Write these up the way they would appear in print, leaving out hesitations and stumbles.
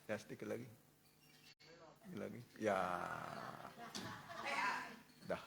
Ya sedikit lagi. Sedikit lagi. Ya. Dah.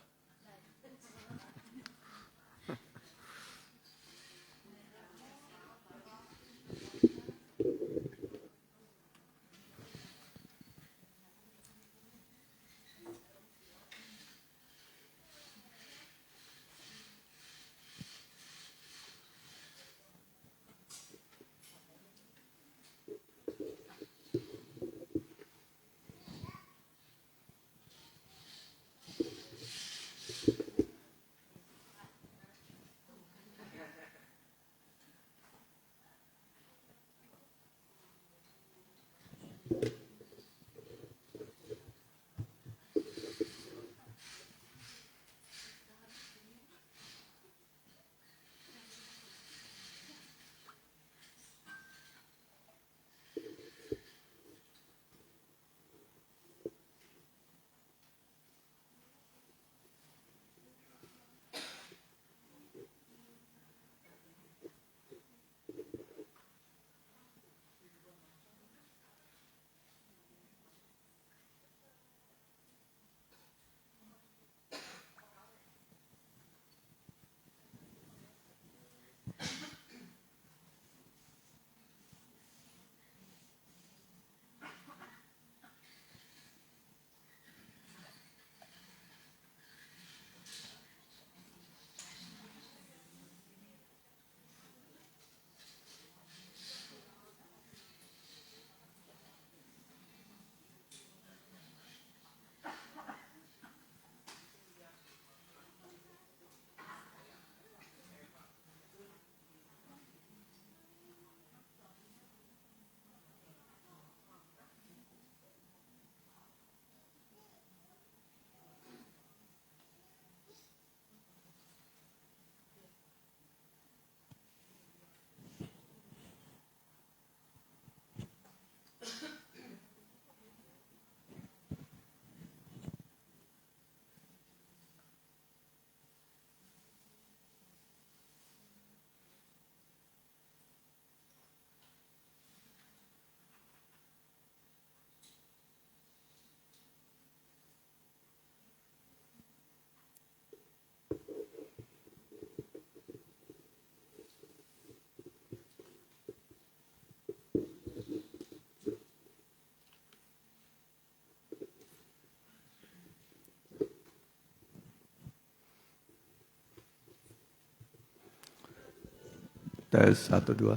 Tes 1, 2.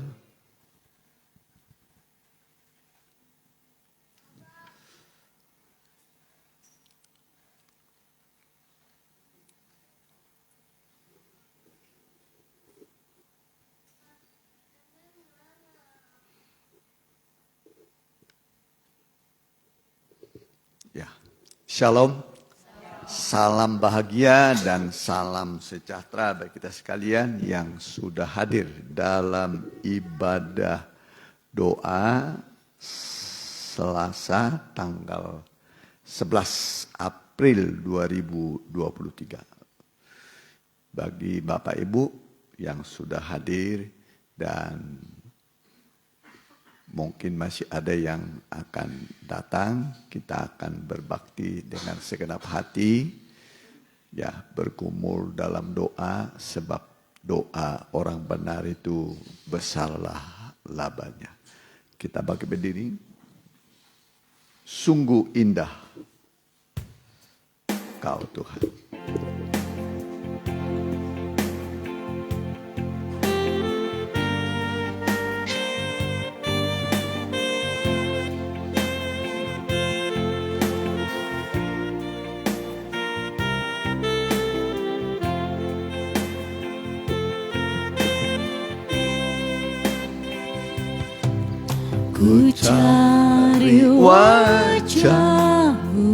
Ya, shalom, salam bahagia dan salam sejahtera bagi kita sekalian yang sudah hadir dalam ibadah doa Selasa tanggal 11 April 2023. Bagi Bapak Ibu yang sudah hadir dan mungkin masih ada yang akan datang, kita akan berbakti dengan segenap hati, ya bergumul dalam doa, sebab doa orang benar itu besarlah labanya. Kita bagi berdiri. Sungguh indah Kau Tuhan. Ku cari wajah-Mu,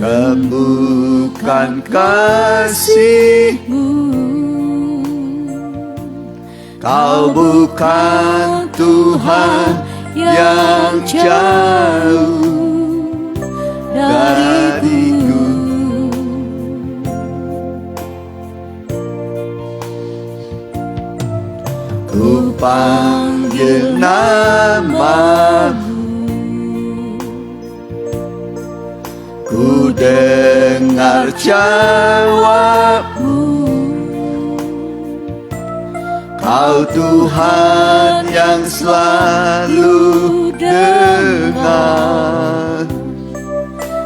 temukan kasih-Mu. Kau bukan Tuhan yang jauh dariku. Ku panggil panggil namamu. Ku dengar jawabmu, Kau Tuhan yang selalu dengar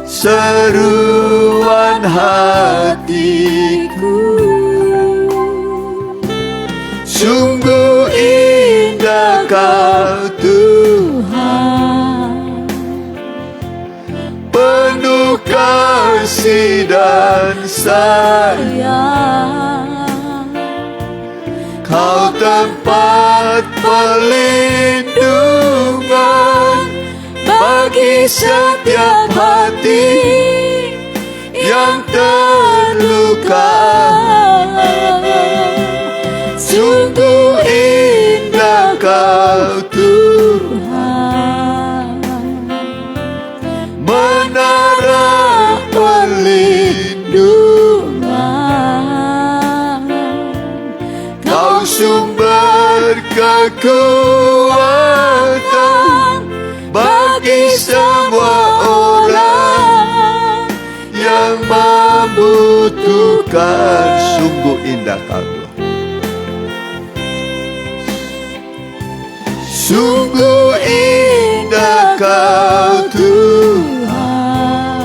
seruan hatiku. Sungguh indah Kau Tuhan, penuh kasih dan sayang. Kau tempat perlindungan bagi setiap hati yang terluka. Sungguh indah Kau Tuhan, menara perlindungan. Kau sumber kekuatan bagi semua orang yang membutuhkan. Sungguh indah Kau Tuhan, sungguh indah Kau Tuhan,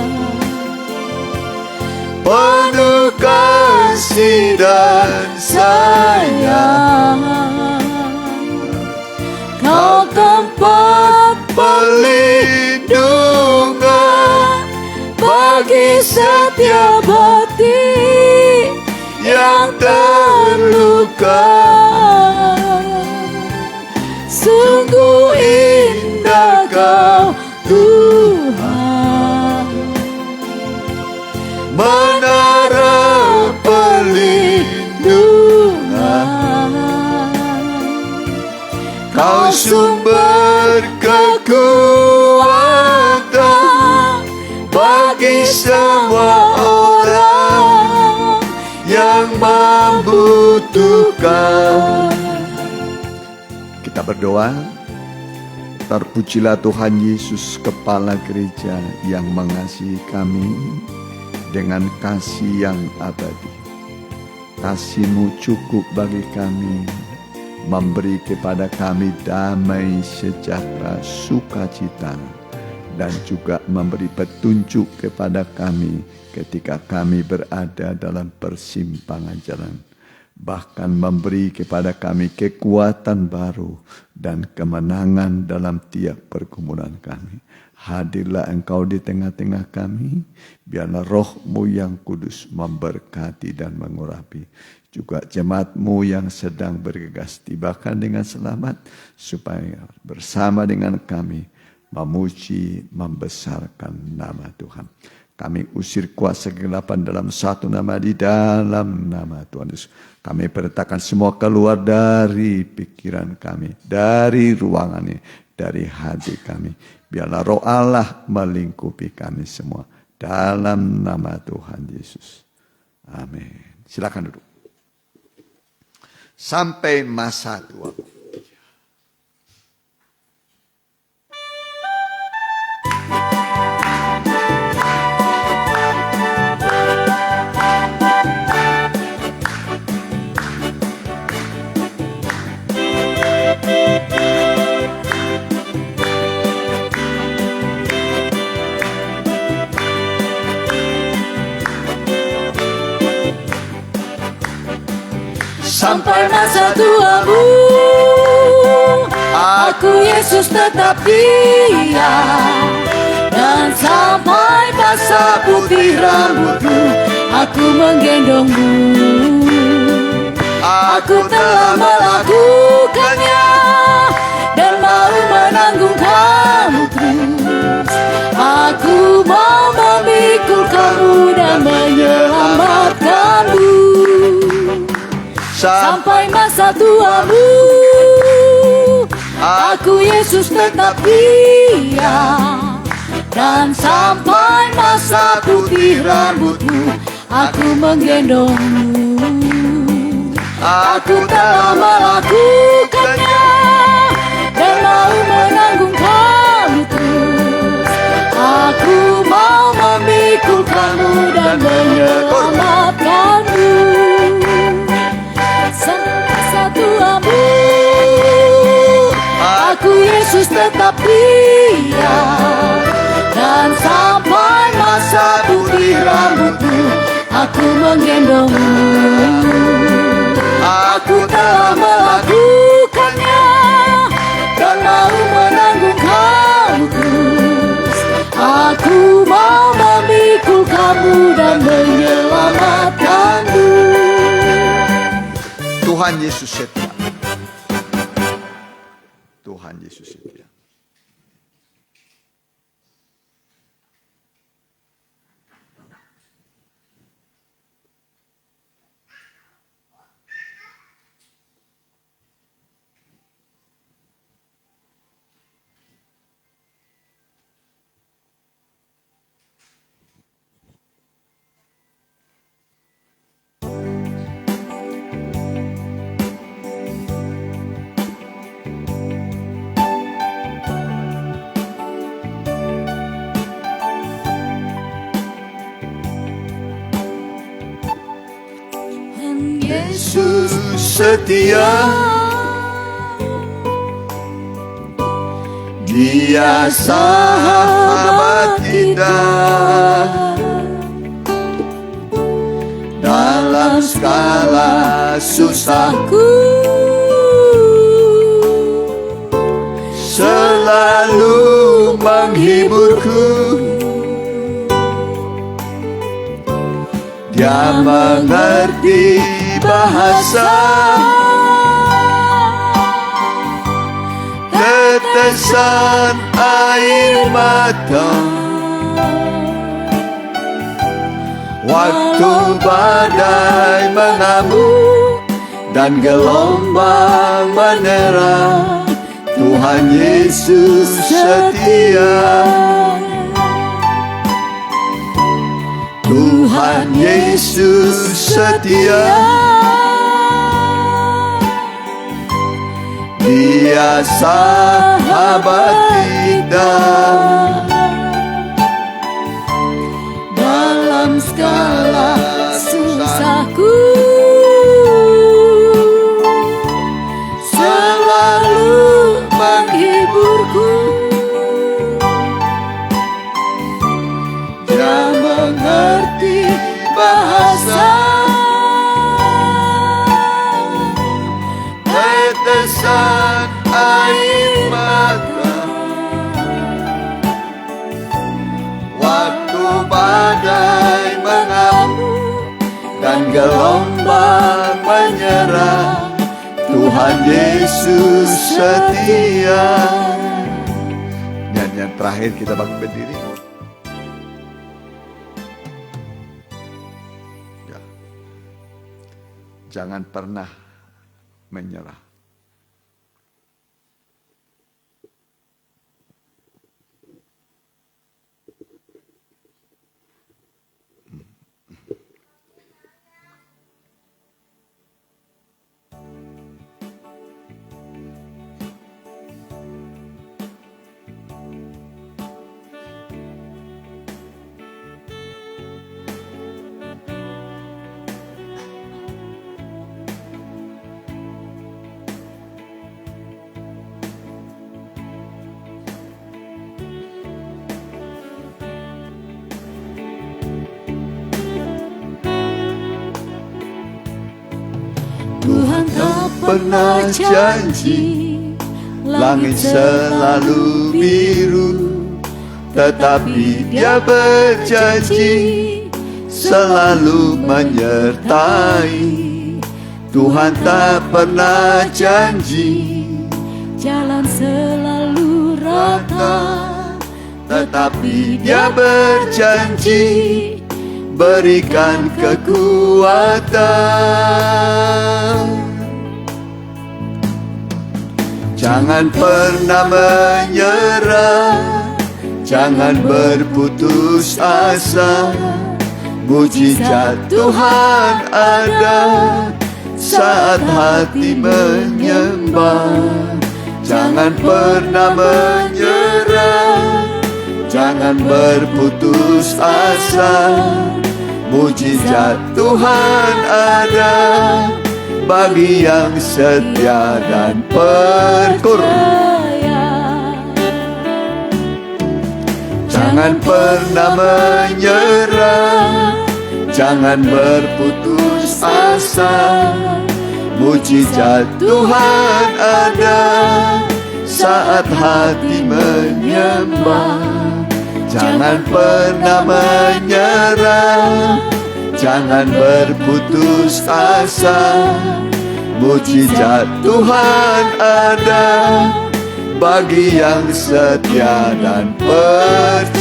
penuh kasih dan sayang. Kau tempat perlindungan bagi setiap hati yang terluka. Sungguh indah Kau Tuhan, menara perlindungan. Kau sumber kekuatan bagi semua orang yang membutuhkan. Kita berdoa. Terpujilah Tuhan Yesus, Kepala Gereja yang mengasihi kami dengan kasih yang abadi. Kasih-Mu cukup bagi kami, memberi kepada kami damai, sejahtera, sukacita, dan juga memberi petunjuk kepada kami ketika kami berada dalam persimpangan jalan. Bahkan memberi kepada kami kekuatan baru dan kemenangan dalam tiap pergumulan kami. Hadirlah Engkau di tengah-tengah kami, biarlah Roh-Mu yang kudus memberkati dan mengurapi. Juga jemaat-Mu yang sedang bergegas tibakan dengan selamat, supaya bersama dengan kami memuji, membesarkan nama Tuhan. Kami usir kuasa kegelapan dalam satu nama, di dalam nama Tuhan Yesus. Kami perintahkan semua keluar dari pikiran kami, dari ruangan ini, dari hati kami. Biarlah Roh Allah melingkupi kami semua. Dalam nama Tuhan Yesus. Amin. Silakan duduk. Sampai masa tua. Sampai masa tuamu, aku Yesus tetap dia. Dan sampai masa putih rambutmu, aku menggendongmu. Aku telah melakukannya dan mau menanggung kamu terus. Aku mau memikul kamu dan menyelamatkanmu. Sampai masa tuamu, aku Yesus tetap dia. Dan sampai masa putih rambutmu, aku menggendongmu. Aku telah melakukannya Yesus tetap dia, dan sampai masa putih rambutmu aku menggendongmu. Aku telah melakukannya dan mau menanggung kamu terus. Aku mau memikul kamu dan menyelamatkanmu. Tuhan Yesus setia. Tuhan Yesus setia. Yesus setia, Dia sahabat indah dalam segala susahku, selalu menghiburku. Dia mengerti bahasa, tetesan air mata, waktu badai mengamuk dan gelombang menerang. Tuhan Yesus setia. Tuhan Yesus setia, Dia sahabat kita dalam segala susahku, selalu menghiburku. Dia mengerti bahasa, tetesan air mata, waktu badai mengamuk dan gelombang menyerang. Tuhan Yesus setia. Nyanyian terakhir kita bangkit berdiri. Ya. Jangan pernah menyerah. Tuhan tak pernah janji langit selalu biru, tetapi Dia berjanji selalu menyertai. Tuhan tak pernah janji jalan selalu rata, tetapi Dia berjanji berikan kekuatan. Jangan pernah menyerah, jangan berputus asa. Mujizat Tuhan ada saat hati menyembah. Jangan pernah menyerah, jangan berputus asa. Mujizat Tuhan ada bagi yang setia dan percaya. Jangan pernah menyerah, jangan berputus asa. Mujizat Tuhan ada saat hati menyembah. Jangan pernah menyerah, jangan berputus asa. Mujizat Tuhan ada bagi yang setia dan percaya.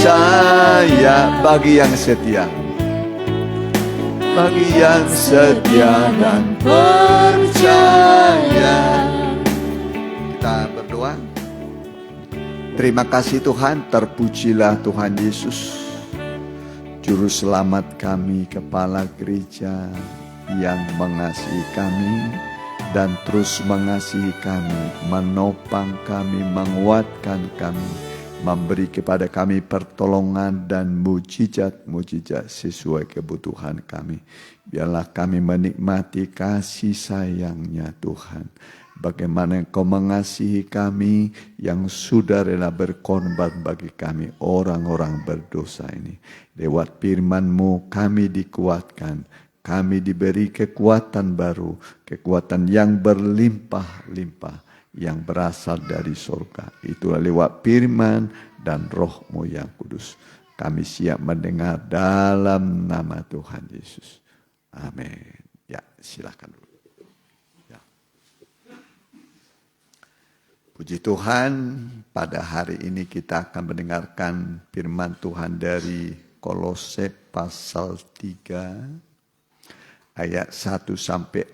Bagi yang setia, bagi yang setia dan percaya. Kita berdoa. Terima kasih Tuhan, terpujilah Tuhan Yesus, Juru Selamat kami, Kepala Gereja yang mengasihi kami dan terus mengasihi kami, menopang kami, menguatkan kami, memberi kepada kami pertolongan dan mujizat-mujizat sesuai kebutuhan kami. Biarlah kami menikmati kasih sayang-Nya Tuhan. Bagaimana Engkau mengasihi kami yang sudah rela berkorban bagi kami orang-orang berdosa ini. Lewat firman-Mu kami dikuatkan, kami diberi kekuatan baru, kekuatan yang berlimpah-limpah yang berasal dari surga. Itulah lewat firman dan Roh-Mu yang kudus. Kami siap mendengar dalam nama Tuhan Yesus. Amin. Ya, silakan dulu. Puji Tuhan, pada hari ini kita akan mendengarkan firman Tuhan dari Kolose pasal 3 ayat 1-4.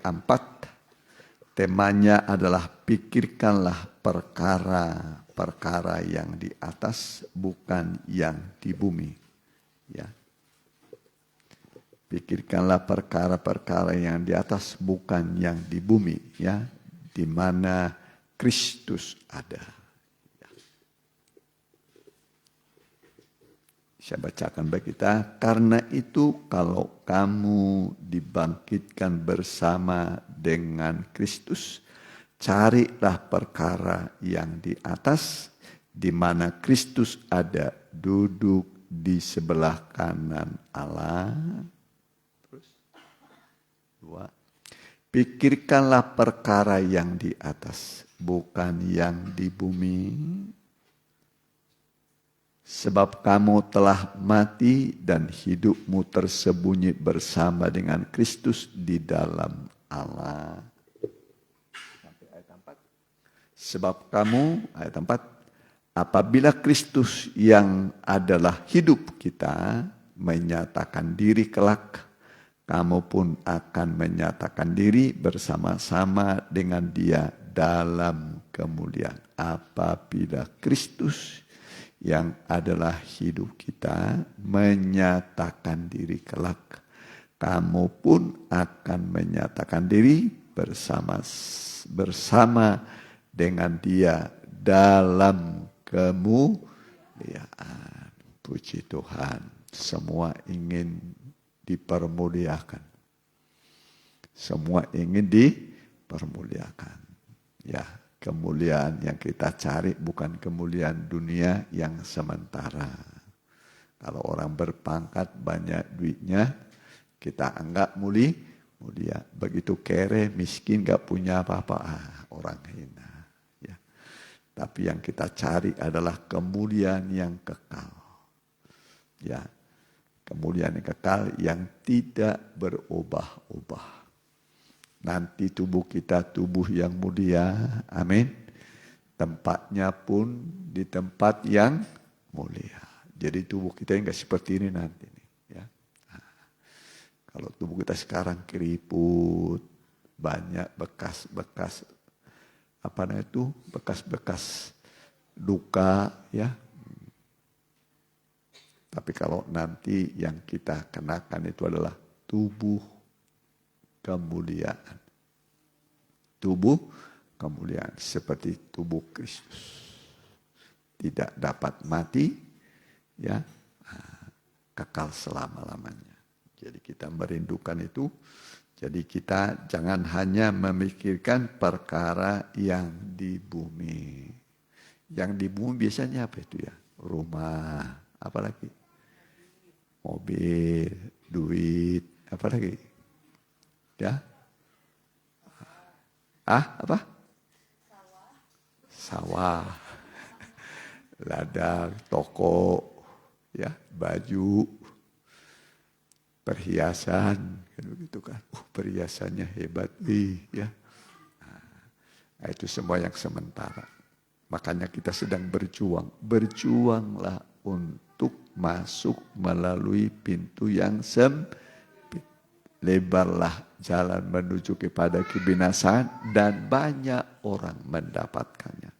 Temanya adalah pikirkanlah perkara-perkara yang di atas, bukan yang di bumi. Ya. Pikirkanlah perkara-perkara yang di atas, bukan yang di bumi, ya, di mana Kristus ada. Saya bacakan bagi kita. Karena itu kalau kamu dibangkitkan bersama dengan Kristus, carilah perkara yang di atas, di mana Kristus ada, duduk di sebelah kanan Allah. Terus, 2. Pikirkanlah perkara yang di atas, bukan yang di bumi. Sebab kamu telah mati dan hidupmu tersembunyi bersama dengan Kristus di dalam Allah. Sampai ayat 4. Sebab kamu, ayat 4, apabila Kristus yang adalah hidup kita menyatakan diri kelak, kamu pun akan menyatakan diri bersama-sama dengan Dia dalam kemuliaan. Apabila Kristus yang adalah hidup kita menyatakan diri kelak, kamu pun akan menyatakan diri bersama dengan Dia dalam kemuliaan. Puji Tuhan, semua ingin dipermuliakan. Semua ingin dipermuliakan. Ya, kemuliaan yang kita cari bukan kemuliaan dunia yang sementara. Kalau orang berpangkat banyak duitnya, kita anggap mulia. Begitu kere, miskin, gak punya apa-apa, orang hina. Ya. Tapi yang kita cari adalah kemuliaan yang kekal. Ya. Kemuliaan yang kekal yang tidak berubah-ubah. Nanti tubuh kita tubuh yang mulia. Amin. Tempatnya pun di tempat yang mulia. Jadi tubuh kita enggak seperti ini nanti. Ya. Kalau tubuh kita sekarang keriput, banyak bekas-bekas, bekas-bekas luka, ya. Tapi kalau nanti yang kita kenakan itu adalah tubuh kemuliaan. Tubuh kemuliaan seperti tubuh Kristus. Tidak dapat mati, ya, kekal selama-lamanya. Jadi kita merindukan itu. Jadi kita jangan hanya memikirkan perkara yang di bumi. Yang di bumi biasanya apa itu ya? Rumah, apalagi? Mobil, duit, apalagi? Ya? Apa? Sawah. Ladang, toko, ya, baju, perhiasan, kan begitu kan. Perhiasannya hebat, ya. Nah, itu semua yang sementara. Makanya kita sedang berjuang. Berjuanglah untuk masuk melalui pintu yang sempit. Lebarlah jalan menuju kepada kebinasaan dan banyak orang mendapatkannya.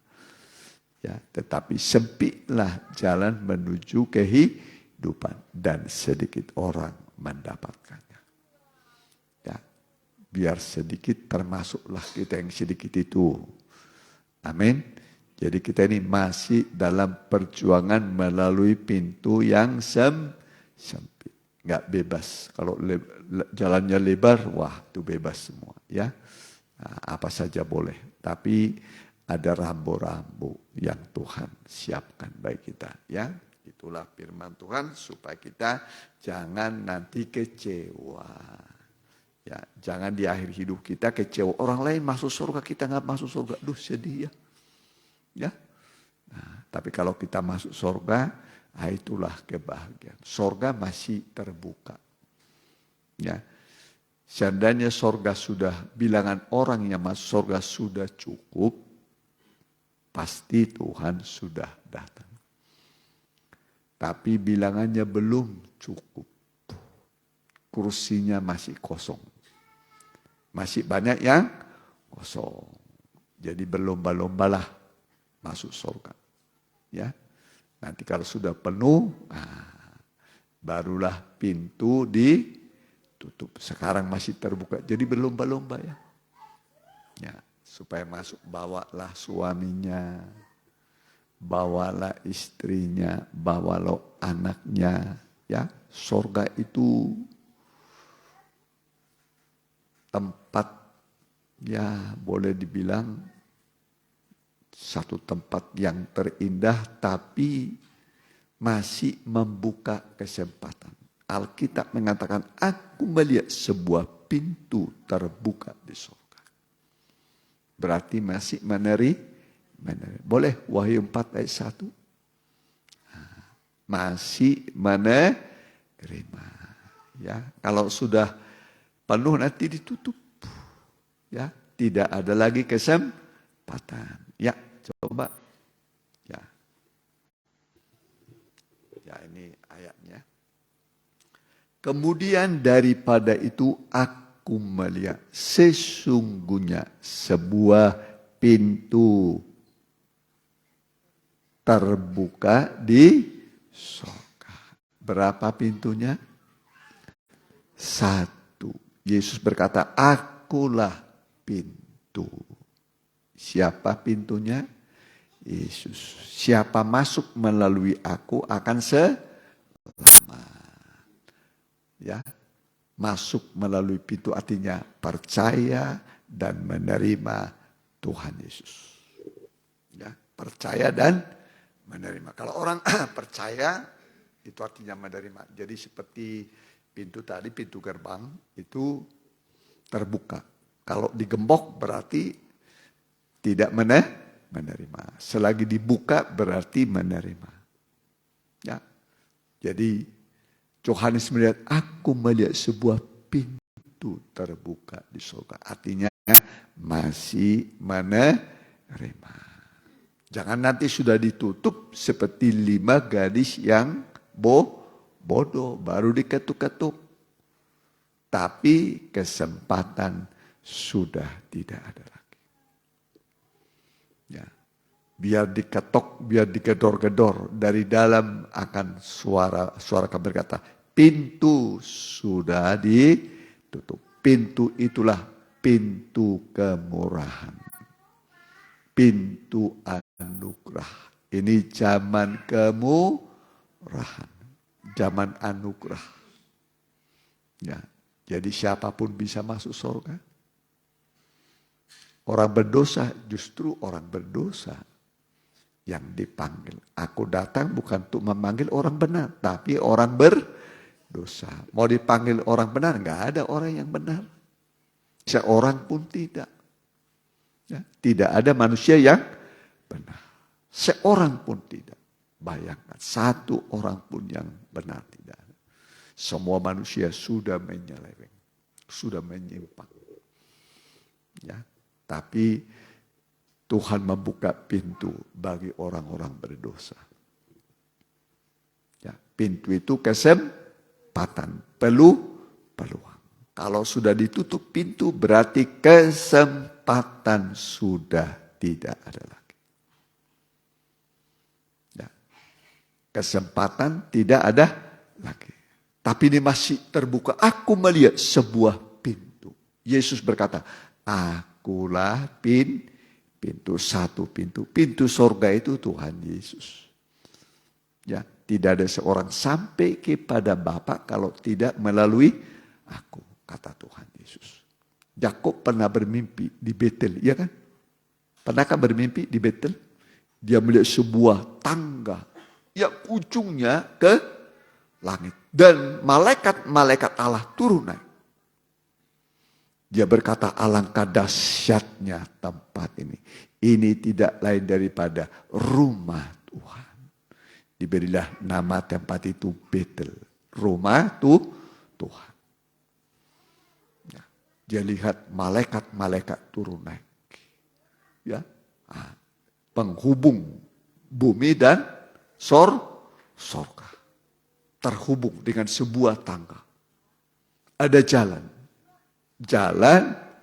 Ya, tetapi sempitlah jalan menuju kehidupan dan sedikit orang mendapatkannya. Ya, biar sedikit termasuklah kita yang sedikit itu. Amin. Jadi kita ini masih dalam perjuangan melalui pintu yang sempit. Nggak bebas. Kalau jalannya lebar, wah itu bebas semua. Ya, nah, apa saja boleh. Tapi ada rambu-rambu yang Tuhan siapkan bagi kita. Ya, itulah firman Tuhan supaya kita jangan nanti kecewa. Ya, jangan di akhir hidup kita kecewa. Orang lain masuk surga, kita nggak masuk surga. Duh, sedih ya. Ya. Nah, tapi kalau kita masuk surga, nah itulah kebahagiaan. Surga masih terbuka. Ya. Seandainya surga sudah, bilangan orang yang masuk surga sudah cukup, pasti Tuhan sudah datang. Tapi bilangannya belum cukup. Kursinya masih kosong. Masih banyak yang kosong. Jadi berlomba-lombalah masuk surga. Ya. Nanti kalau sudah penuh, barulah pintu ditutup. Sekarang masih terbuka. Jadi berlomba-lomba ya. Ya. Supaya masuk, bawalah suaminya, bawalah istrinya, bawalah anaknya. Ya, surga itu tempat, ya boleh dibilang satu tempat yang terindah, tapi masih membuka kesempatan. Alkitab mengatakan, aku melihat sebuah pintu terbuka di surga. Berarti masih menerima. Boleh Wahyu 4 ayat 1. Masih menerima. Ya, kalau sudah penuh nanti ditutup. Ya, tidak ada lagi kesempatan. Ya, coba. Ya. Ya, ini ayatnya. Kemudian daripada itu aku melihat sesungguhnya sebuah pintu terbuka di surga. Berapa pintunya? 1. Yesus berkata, akulah pintu. Siapa pintunya? Yesus. Siapa masuk melalui aku akan selamat. Ya. Masuk melalui pintu artinya percaya dan menerima Tuhan Yesus. Ya, percaya dan menerima. Kalau orang percaya itu artinya menerima. Jadi seperti pintu tadi, pintu gerbang itu terbuka. Kalau digembok berarti tidak menerima. Selagi dibuka berarti menerima. Ya. Jadi Yohanes melihat, aku melihat sebuah pintu terbuka di surga. Artinya masih menerima. Jangan nanti sudah ditutup seperti 5 gadis yang bodoh. Baru diketuk-ketuk. Tapi kesempatan sudah tidak ada lagi. Ya. Biar diketok, biar digedor-gedor. Dari dalam akan suara kami berkata, pintu sudah ditutup. Pintu itulah pintu kemurahan. Pintu anugerah. Ini zaman kemurahan. Zaman anugerah. Ya, jadi siapapun bisa masuk surga. Orang berdosa justru orang berdosa yang dipanggil. Aku datang bukan untuk memanggil orang benar, tapi orang berdosa. Mau dipanggil orang benar, nggak ada orang yang benar. Seorang pun tidak. Ya, tidak ada manusia yang benar. Seorang pun tidak. Bayangkan, satu orang pun yang benar tidak ada. Semua manusia sudah menyeleweng, sudah menyimpang. Ya, tapi Tuhan membuka pintu bagi orang-orang berdosa. Ya, pintu itu kesempatan, peluang. Kalau sudah ditutup pintu berarti kesempatan sudah tidak ada lagi. Ya, kesempatan tidak ada lagi. Tapi ini masih terbuka. Aku melihat sebuah pintu. Yesus berkata, akulah pintu, satu pintu. Pintu sorga itu Tuhan Yesus. Ya, tidak ada seorang sampai kepada Bapa kalau tidak melalui aku, kata Tuhan Yesus. Yakub pernah bermimpi di Betel, iya kan? Pernahkah bermimpi di Betel? Dia melihat sebuah tangga yang ujungnya ke langit. Dan malaikat-malaikat Allah turun naik. Dia berkata, alangkah dahsyatnya tempat ini. Ini tidak lain daripada rumah Tuhan. Diberilah nama tempat itu Betel. Rumah Tuhan. Ya, dia lihat malaikat-malaikat turun naik. Ya, penghubung bumi dan sorga. Terhubung dengan sebuah tangga. Ada jalan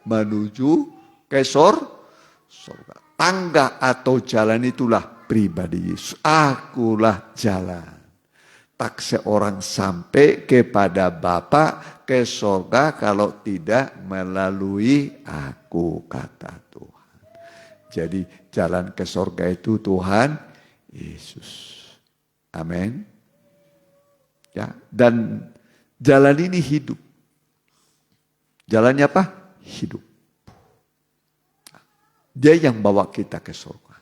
menuju ke sorga. Tangga atau jalan itulah pribadi Yesus. Akulah jalan. Tak seorang sampai kepada Bapa ke sorga kalau tidak melalui aku, kata Tuhan. Jadi jalan ke sorga itu Tuhan Yesus. Amin. Ya, dan jalan ini hidup. Jalannya apa? Hidup. Dia yang bawa kita ke surga.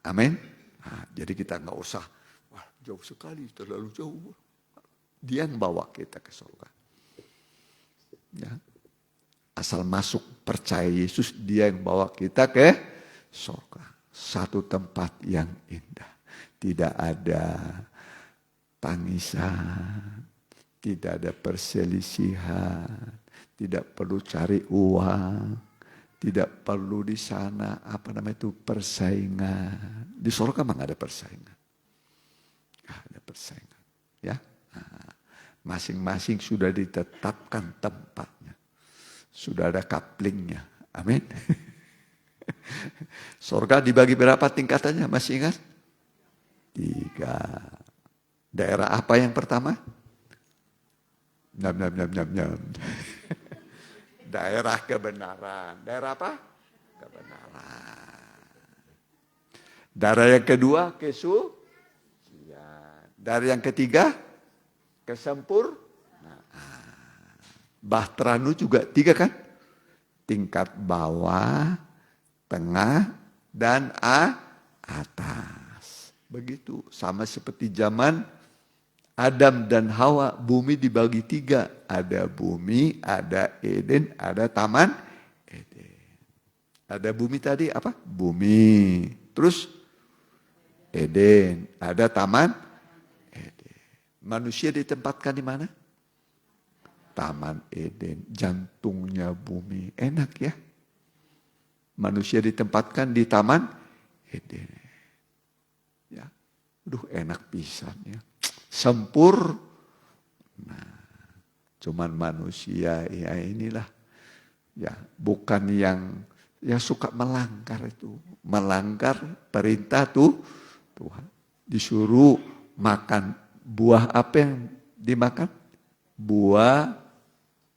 Amin. Nah, jadi kita nggak usah, wah jauh sekali, terlalu jauh. Dia yang bawa kita ke surga. Ya. Asal masuk percaya Yesus, dia yang bawa kita ke surga. Satu tempat yang indah. Tidak ada tangisan, tidak ada perselisihan, tidak perlu cari uang, tidak perlu di sana persaingan. Di surga memang ada persaingan, ada persaingan, ya. Nah, masing-masing sudah ditetapkan tempatnya, sudah ada kaplingnya, amin. Surga dibagi berapa tingkatannya? Masih ingat? 3. Daerah apa yang pertama? Nyam. Daerah kebenaran. Daerah apa? Kebenaran. Daerah yang kedua, kesucian. Daerah yang ketiga, kesempurnaan. Bahteranu juga 3 kan? Tingkat bawah, tengah, dan atas. Begitu, sama seperti zaman Adam dan Hawa, bumi dibagi 3. Ada bumi, ada Eden, ada taman Eden. Ada bumi tadi apa? Bumi. Terus Eden, ada taman Eden. Manusia ditempatkan di mana? Taman Eden, jantungnya bumi. Enak ya? Manusia ditempatkan di taman Eden. Ya, aduh enak pisan ya. Sempurna. Cuman manusia ya inilah ya bukan yang suka melanggar itu. Melanggar perintah Tuhan. Disuruh makan buah apa yang dimakan?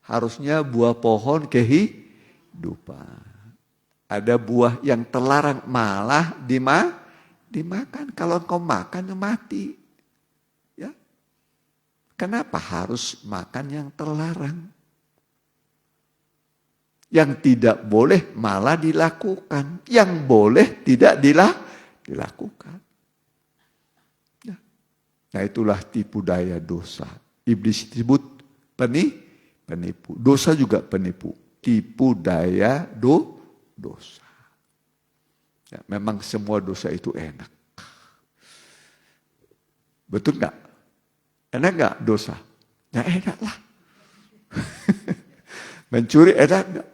Harusnya buah pohon kehidupan. Ada buah yang terlarang malah dimakan. Kalau engkau makan mati. Kenapa harus makan yang terlarang? Yang tidak boleh malah dilakukan. Yang boleh tidak dilakukan. Ya. Nah itulah tipu daya dosa. Iblis disebut penipu. Dosa juga penipu. Tipu daya dosa. Ya, memang semua dosa itu enak. Betul nggak? Enak nggak dosa? Ya enak lah. Mencuri enak nggak?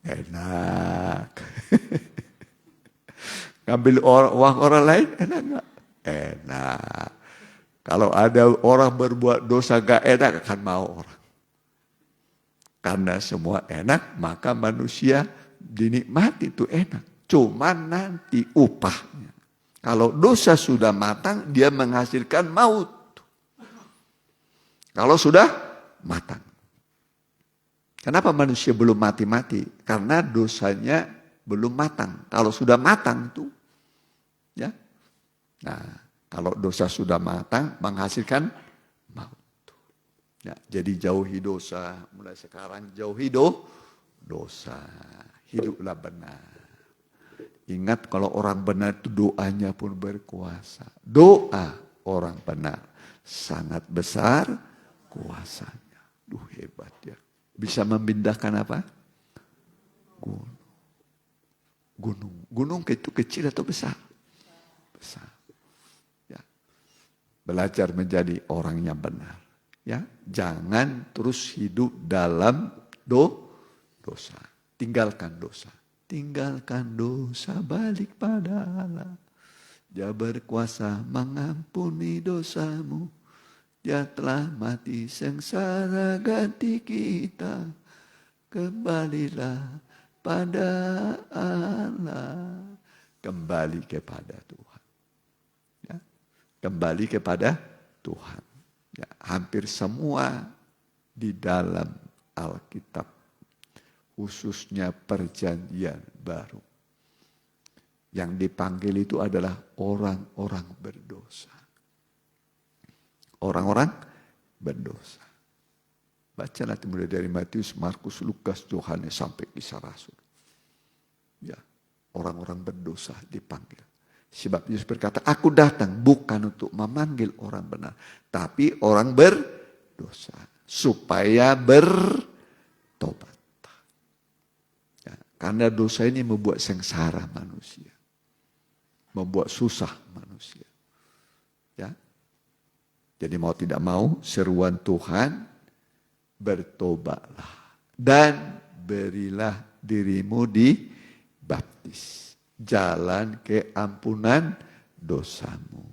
Enak. Ngambil uang orang lain enak nggak? Enak. Kalau ada orang berbuat dosa nggak enak akan mau orang. Karena semua enak, maka manusia dinikmati itu enak. Cuman nanti upahnya. Kalau dosa sudah matang, dia menghasilkan maut. Kalau sudah matang. Kenapa manusia belum mati-mati? Karena dosanya belum matang. Kalau sudah matang itu, ya. Nah, kalau dosa sudah matang, menghasilkan maut. Ya, jadi jauhi dosa. Mulai sekarang jauhi dosa. Hiduplah benar. Ingat kalau orang benar itu doanya pun berkuasa. Doa orang benar sangat besar kuasanya. Duh hebat ya. Bisa memindahkan apa? Gunung. Gunung itu kecil atau besar? Besar. Ya. Belajar menjadi orang yang benar. Ya, jangan terus hidup dalam dosa. Tinggalkan dosa. Tinggalkan dosa, balik pada Allah. Dia berkuasa mengampuni dosamu. Dia telah mati sengsara ganti kita. Kembalilah pada Allah. Kembali kepada Tuhan. Ya. Kembali kepada Tuhan. Ya. Hampir semua di dalam Alkitab. Khususnya perjanjian baru. Yang dipanggil itu adalah orang-orang berdosa. Orang-orang berdosa. Baca nanti mulai dari Matius, Markus, Lukas, Yohanes sampai Kisah Rasul. Ya, orang-orang berdosa dipanggil. Sebab Yesus berkata, aku datang bukan untuk memanggil orang benar, tapi orang berdosa supaya bertobat. Ya, karena dosa ini membuat sengsara manusia. Membuat susah manusia. Ya. Jadi mau tidak mau seruan Tuhan, bertobatlah dan berilah dirimu dibaptis. Jalan keampunan dosamu.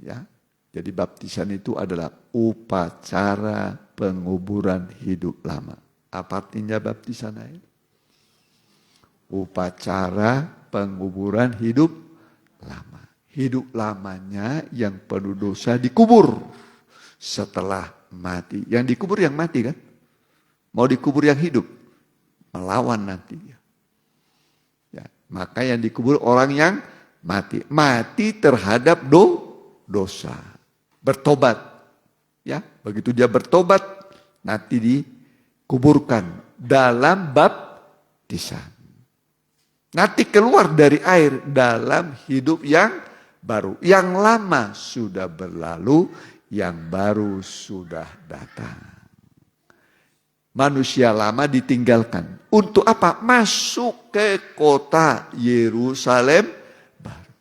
Ya. Jadi baptisan itu adalah upacara penguburan hidup lama. Apa artinya baptisan air? Upacara penguburan hidup lama. Hidup lamanya yang penuh dosa dikubur setelah mati. Yang dikubur yang mati kan? Mau dikubur yang hidup? Melawan nanti. Ya, maka yang dikubur orang yang mati. Mati terhadap dosa. Bertobat. Ya, begitu dia bertobat nanti dikuburkan dalam baptisan. Nanti keluar dari air dalam hidup yang baru. Yang lama sudah berlalu, yang baru sudah datang. Manusia lama ditinggalkan. Untuk apa? Masuk ke kota Yerusalem baru.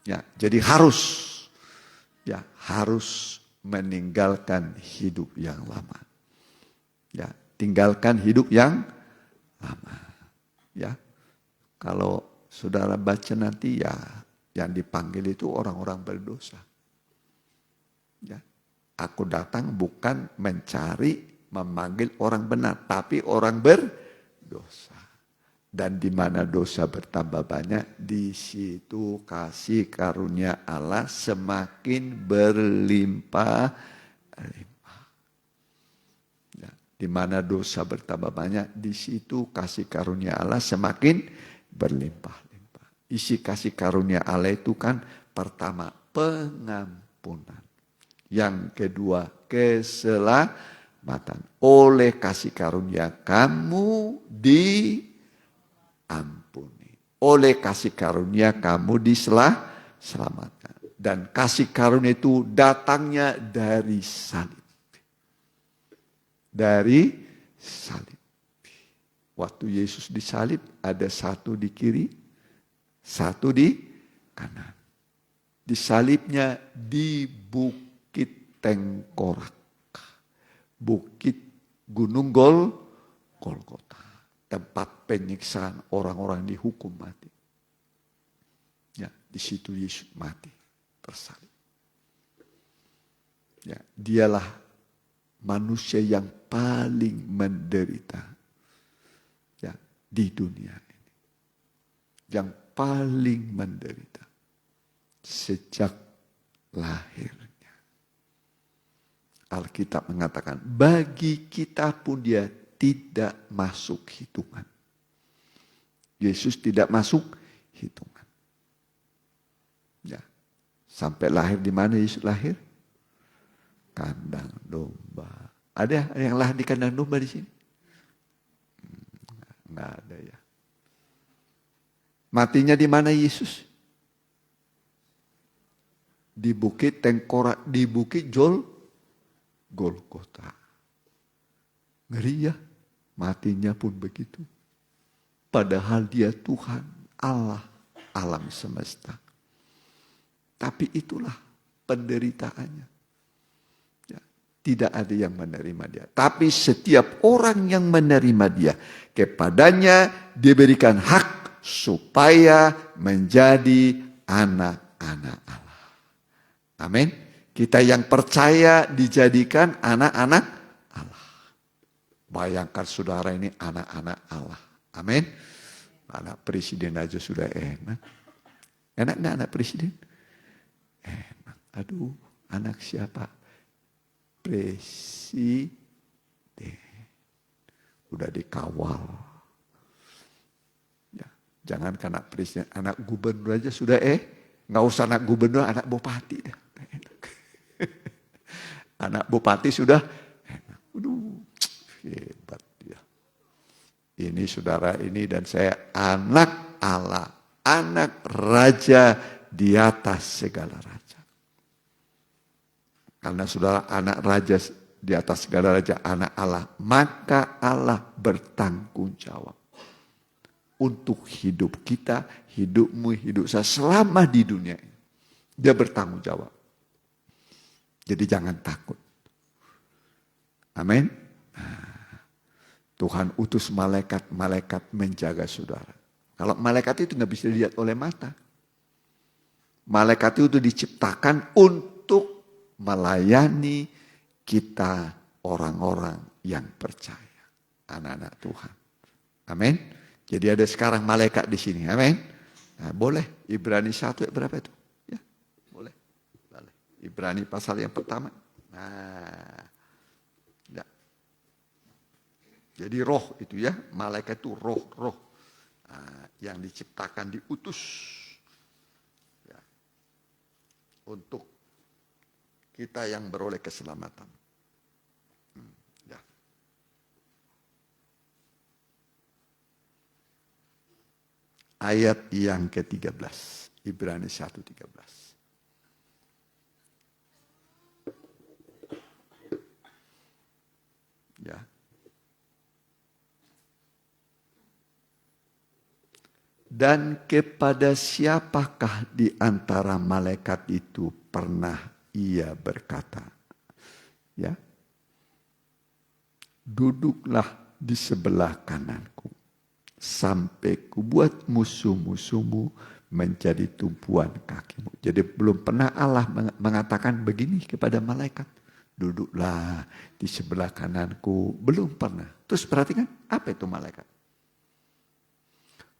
Ya, jadi harus meninggalkan hidup yang lama. Ya, tinggalkan hidup yang lama. Ya, kalau saudara baca nanti ya, yang dipanggil itu orang-orang berdosa. Ya, aku datang bukan memanggil orang benar, tapi orang berdosa. Dan di mana dosa bertambah banyak, di situ kasih karunia Allah semakin berlimpah-limpah. Ya, di mana dosa bertambah banyak, di situ kasih karunia Allah semakin berlimpah-limpah. Isi kasih karunia Allah itu kan pertama pengampunan. Yang kedua keselamatan. Oleh kasih karunia kamu diampuni. oleh kasih karunia kamu diselamatkan. Dan kasih karunia itu datangnya dari salib. Dari salib. Waktu Yesus disalib, ada satu di kiri, satu di kanan. Disalibnya di Bukit Tengkorak. Bukit Gunung Golgota. Tempat penyiksaan orang-orang dihukum mati. Ya, di situ Yesus mati, tersalib. Ya, dialah manusia yang paling menderita ya, di dunia ini. Yang paling menderita sejak lahirnya. Alkitab mengatakan, bagi kita pun dia tidak masuk hitungan. Yesus tidak masuk hitungan. Ya. Sampai lahir di mana Yesus lahir? Kandang domba. Ada yang lahir di kandang domba di sini? Nggak ada ya. Matinya di mana Yesus? Di Bukit Tengkorak, di Bukit Golgota. Ngeri ya, matinya pun begitu. Padahal dia Tuhan, Allah, alam semesta. Tapi itulah penderitaannya. Ya, tidak ada yang menerima dia. Tapi setiap orang yang menerima dia, kepadanya diberikan hak supaya menjadi anak-anak Allah. Amin. Kita yang percaya dijadikan anak-anak Allah. Bayangkan saudara ini anak-anak Allah. Amin. Anak presiden aja sudah enak. Enak gak anak presiden? Enak. Aduh, anak siapa? Presiden. Udah dikawal. Ya, jangan anak presiden, anak gubernur aja sudah nggak usah anak gubernur, anak bupati dah. Enak. Anak bupati sudah enak. Aduh, hebat dia. Ini saudara ini dan saya anak Allah, anak raja di atas segala raja. Karena saudara anak raja di atas segala raja, anak Allah, maka Allah bertanggung jawab untuk hidup kita, hidupmu, hidup saya selama di dunia ini. Dia bertanggung jawab. Jadi jangan takut. Amin. Tuhan utus malaikat menjaga saudara. Kalau malaikat itu nggak bisa dilihat oleh mata. Malaikat itu diciptakan untuk melayani kita orang-orang yang percaya. Anak-anak Tuhan. Amin. Jadi ada sekarang malaikat di sini. Amin. Nah, boleh. Ibrani 1 berapa itu? Ya, boleh. Ibrani pasal yang pertama. Nah, ya. Jadi roh itu ya, malaikat itu roh yang diciptakan, diutus ya, untuk kita yang beroleh keselamatan. Ya. Ayat yang ke-13, Ibrani 1:13. Ya. Dan kepada siapakah di antara malaikat itu pernah ia berkata, ya, duduklah di sebelah kananku, sampai kubuat musuh-musuhmu menjadi tumpuan kakimu. Jadi belum pernah Allah mengatakan begini kepada malaikat, duduklah di sebelah kananku, belum pernah. Terus perhatikan, apa itu malaikat?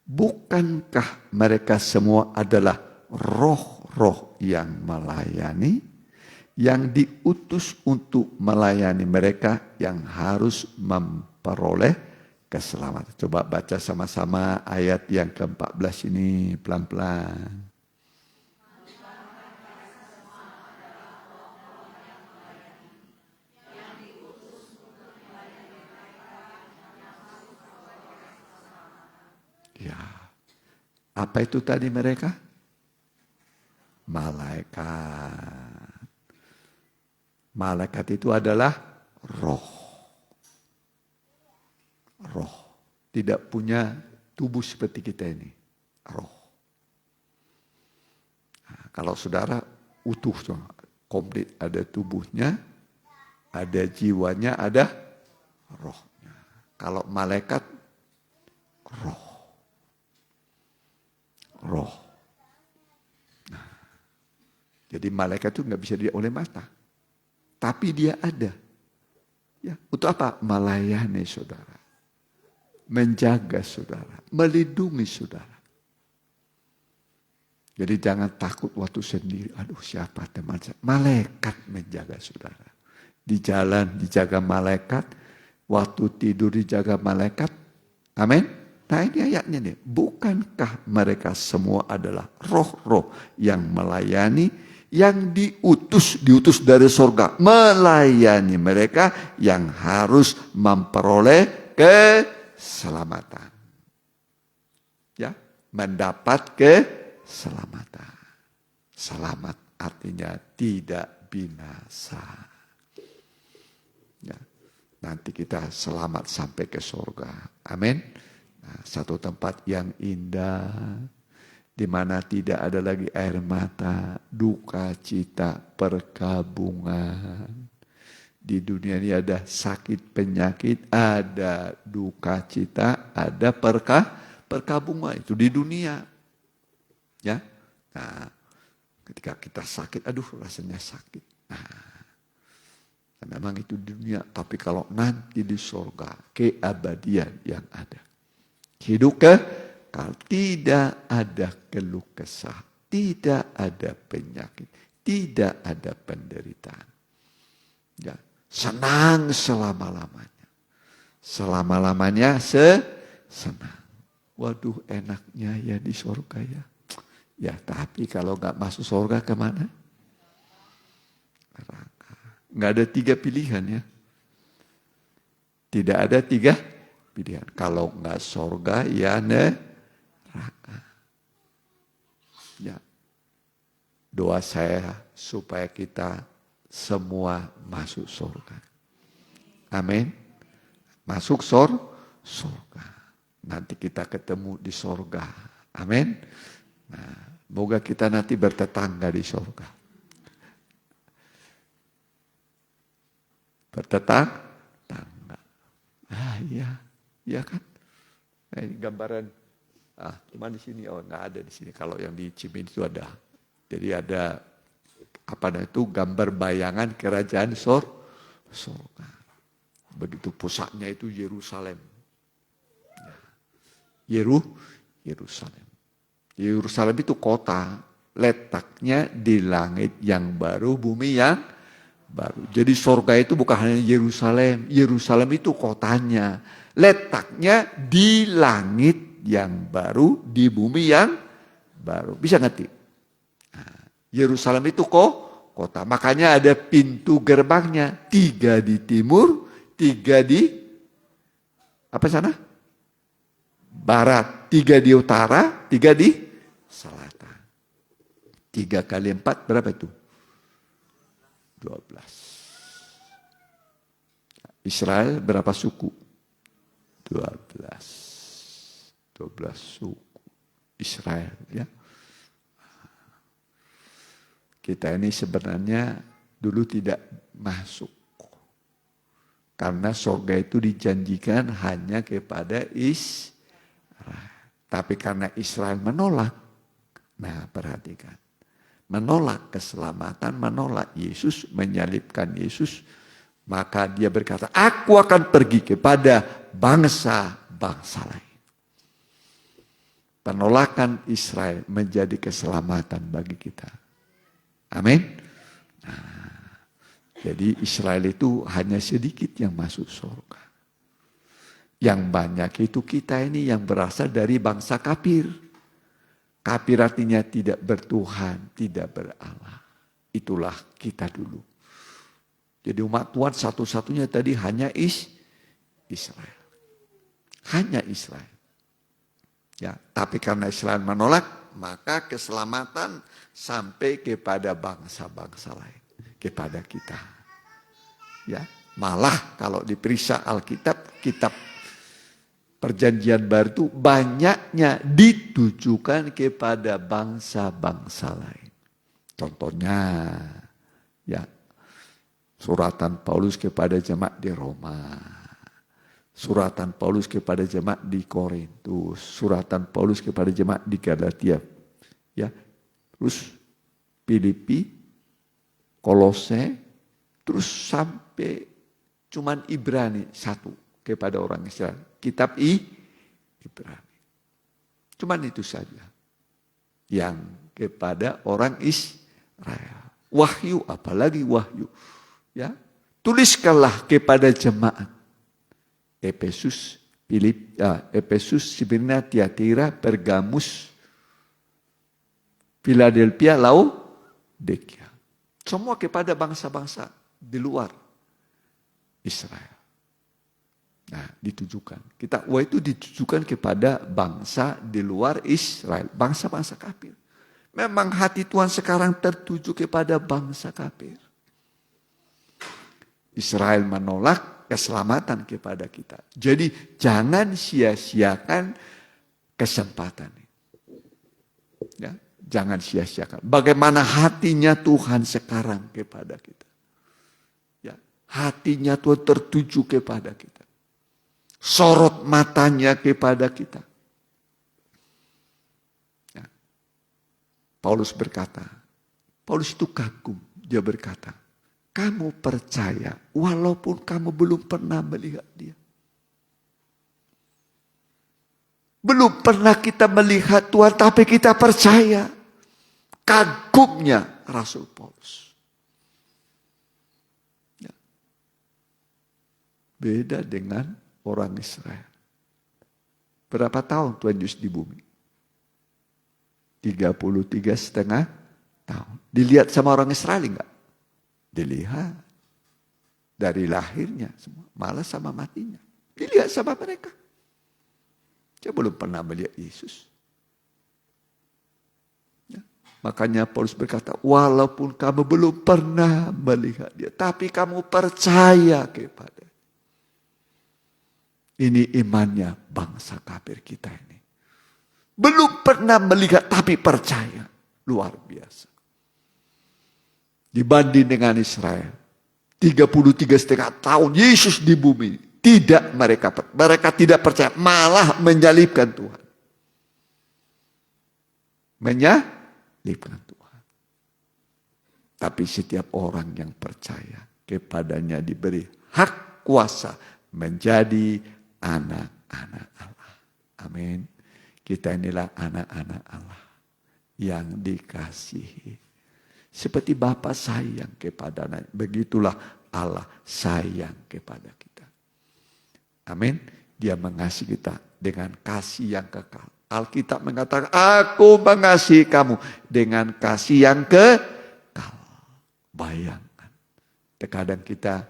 Bukankah mereka semua adalah roh-roh yang melayani, yang diutus untuk melayani mereka yang harus memperoleh keselamatan. Coba baca sama-sama ayat yang ke-14 ini pelan-pelan. Ya, Apa itu tadi mereka? Malaikat. Malaikat itu adalah roh. Roh. Tidak punya tubuh seperti kita ini. Roh. Nah, kalau saudara utuh, komplit, ada tubuhnya, ada jiwanya, ada rohnya. Kalau malaikat, roh. Roh. Nah, jadi malaikat itu nggak bisa dilihat oleh mata. Tapi dia ada. Ya, untuk apa? Melayani saudara. Menjaga saudara. Melindungi saudara. Jadi jangan takut waktu sendiri. Aduh, siapa teman saya? Malaikat menjaga saudara. Di jalan dijaga malaikat. Waktu tidur dijaga malaikat. Amin. Nah ini ayatnya nih. Bukankah mereka semua adalah roh-roh yang melayani, yang diutus dari surga, melayani mereka yang harus memperoleh keselamatan. Ya, mendapat keselamatan. Selamat artinya tidak binasa. Ya, nanti kita selamat sampai ke surga. Amin. Nah, satu tempat yang indah, di mana tidak ada lagi air mata, duka cita, perkabungan. Di dunia ini ada sakit penyakit, ada duka cita, ada perkabungan. Itu di dunia. Ya. Nah, ketika kita sakit, aduh rasanya sakit. Nah, memang itu di dunia. Tapi kalau nanti di surga, keabadian yang ada. Hidup kalau tidak ada keluh kesah, tidak ada penyakit, tidak ada penderitaan. Ya, senang selama-lamanya. Selama-lamanya senang. Waduh enaknya ya di surga ya. Ya tapi kalau nggak masuk surga kemana? Neraka. Nggak ada 3 pilihan ya. Tidak ada 3 pilihan. Kalau nggak surga ya neraka. Ya. Doa saya supaya kita semua masuk surga. Amin. Masuk surga. Nanti kita ketemu di surga. Amin. Nah, semoga kita nanti bertetangga di surga. Bertetangga. Iya. Iya kan? Nah, ini gambaran. Cuma di sini nggak ada di sini. Kalau yang di Cimin itu ada. Jadi ada itu gambar bayangan kerajaan surga. Begitu pusatnya itu Yerusalem. Yerusalem. Yerusalem itu kota, letaknya di langit yang baru, bumi yang baru. Jadi surga itu bukan hanya Yerusalem. Yerusalem itu kotanya. Letaknya di langit yang baru, di bumi yang baru. Bisa ngerti? Nah, Yerusalem itu kota. Makanya ada pintu gerbangnya. 3 di timur, 3 di apa sana? Barat. 3 di utara, 3 di selatan. 3 kali 4 berapa itu? 12. Israel berapa suku? 12 suku Israel ya. Kita ini sebenarnya dulu tidak masuk. Karena surga itu dijanjikan hanya kepada Israel. Tapi karena Israel menolak. Nah perhatikan. Menolak keselamatan, menolak Yesus, menyalibkan Yesus. Maka dia berkata, aku akan pergi kepada bangsa-bangsa lain. Penolakan Israel menjadi keselamatan bagi kita. Amin. Nah, jadi Israel itu hanya sedikit yang masuk surga. Yang banyak itu kita ini yang berasal dari bangsa kafir. Kafir artinya tidak bertuhan, tidak berallah. Itulah kita dulu. Jadi umat Tuhan satu-satunya tadi hanya Israel. Hanya Israel. Ya, tapi karena Israel menolak, maka keselamatan sampai kepada bangsa-bangsa lain, kepada kita. Ya, malah kalau diperiksa Alkitab, kitab Perjanjian Baru itu banyaknya ditujukan kepada bangsa-bangsa lain. Contohnya, ya, suratan Paulus kepada jemaat di Roma. Suratan Paulus kepada jemaat di Korintus, suratan Paulus kepada jemaat di Galatia, ya, terus Filipi, Kolose, terus sampai cuman Ibrani satu kepada orang Israel, kitab Ibrani. Cuman itu saja yang kepada orang Israel. Wahyu, apalagi wahyu, ya, tuliskanlah kepada jemaat Efesus, Smyrna, Tiatira, Pergamus, Philadelphia, Laodikia. Semua kepada bangsa-bangsa di luar Israel. Nah, ditujukan. Itu ditujukan kepada bangsa di luar Israel, bangsa-bangsa kafir. Memang hati Tuhan sekarang tertuju kepada bangsa kafir. Israel menolak keselamatan kepada kita. Jadi jangan sia-siakan kesempatan. Ya, jangan sia-siakan. Bagaimana hatinya Tuhan sekarang kepada kita. Ya, hatinya Tuhan tertuju kepada kita. Sorot matanya kepada kita. Ya. Paulus berkata, Paulus itu kagum. Dia berkata, kamu percaya walaupun kamu belum pernah melihat dia. Belum pernah kita melihat Tuhan, tapi kita percaya. Kagumnya Rasul Paulus. Ya. Beda dengan orang Israel. Berapa tahun Tuhan Yesus di bumi? 33,5 tahun. Dilihat sama orang Israel enggak? Dilihat. Dari lahirnya semua. Malah sama matinya. Dilihat sama mereka. Dia belum pernah melihat Yesus. Ya. Makanya Paulus berkata, walaupun kamu belum pernah melihat dia, tapi kamu percaya kepada. Ini imannya bangsa kafir kita ini. Belum pernah melihat tapi percaya. Luar biasa. Dibanding dengan Israel. 33,5 tahun Yesus di bumi. Tidak mereka tidak percaya. Malah menyalibkan Tuhan. Menyalibkan Tuhan. Tapi setiap orang yang percaya kepadanya diberi hak kuasa menjadi anak-anak Allah. Amin. Kita inilah anak-anak Allah yang dikasihi. Seperti Bapa sayang kepada anak, begitulah Allah sayang kepada kita. Amin. Dia mengasihi kita dengan kasih yang kekal. Alkitab mengatakan, aku mengasihi kamu dengan kasih yang kekal. Bayangkan. Terkadang kita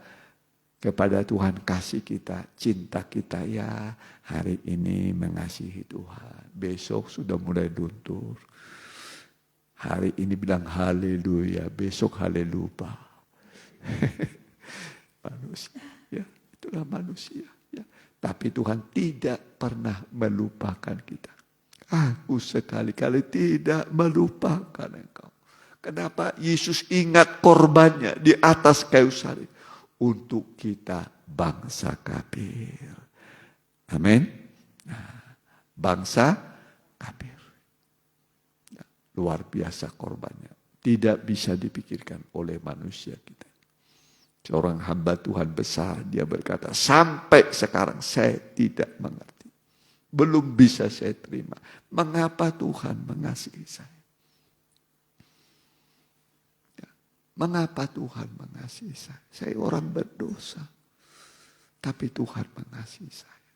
kepada Tuhan kasih kita, cinta kita, ya hari ini mengasihi Tuhan. Besok sudah mulai luntur. Hari ini bilang haleluya, besok haleluya. Manusia, ya, itulah manusia. Ya. Tapi Tuhan tidak pernah melupakan kita. Aku sekali-kali tidak melupakan engkau. Kenapa? Yesus ingat korbannya di atas kayu salib untuk kita bangsa kafir. Amin. Nah, bangsa kafir. Luar biasa korbannya. Tidak bisa dipikirkan oleh manusia kita. Seorang hamba Tuhan besar, dia berkata, sampai sekarang saya tidak mengerti. Belum bisa saya terima. Mengapa Tuhan mengasihi saya? Ya. Mengapa Tuhan mengasihi saya? Saya orang berdosa. Tapi Tuhan mengasihi saya.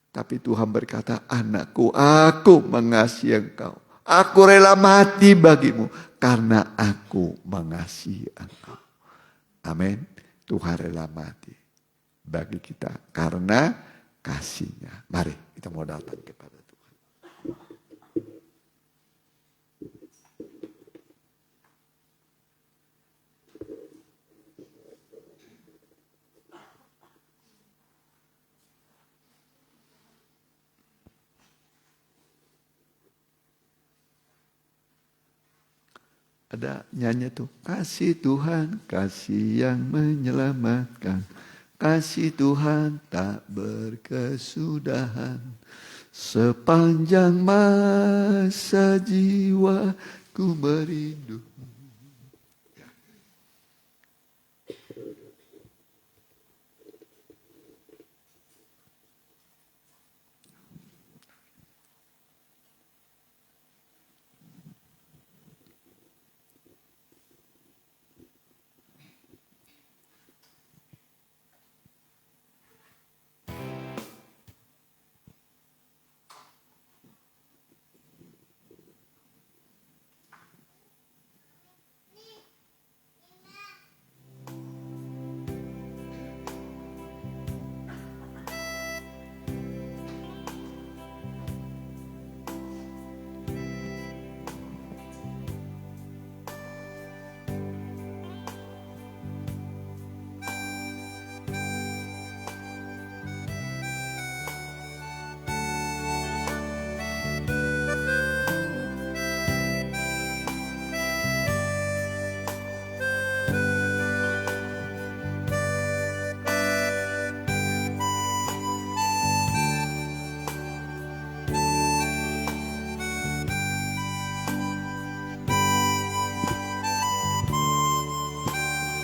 Tapi Tuhan berkata, anakku, aku mengasihi engkau. Aku rela mati bagimu karena aku mengasihi engkau. Amin. Tuhan rela mati bagi kita karena kasih-Nya. Mari kita mau datang kepada Tuhan. ada nyanyi tuh, kasih Tuhan, kasih yang menyelamatkan, kasih Tuhan tak berkesudahan, sepanjang masa jiwaku merindu.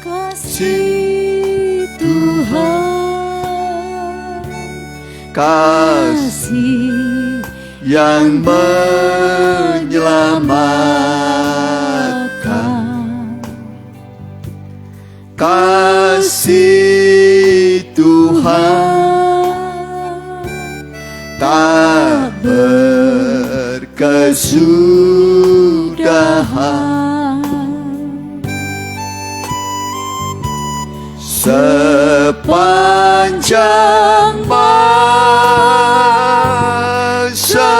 Kasih Tuhan, Kasih yang menyelamatkan, kasih Tuhan tak berkesudahan, sepanjang masa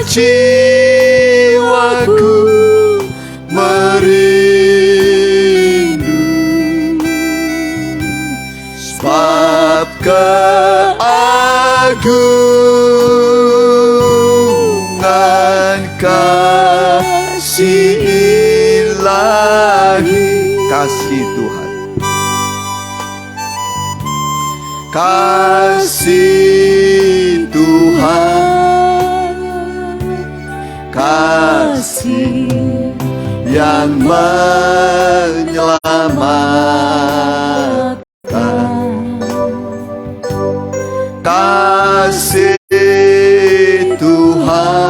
jiwaku merindu, sebab keagungan kasih ilahi. Kasih Tuhan, kasih Tuhan, kasih yang menyelamatkan, kasih Tuhan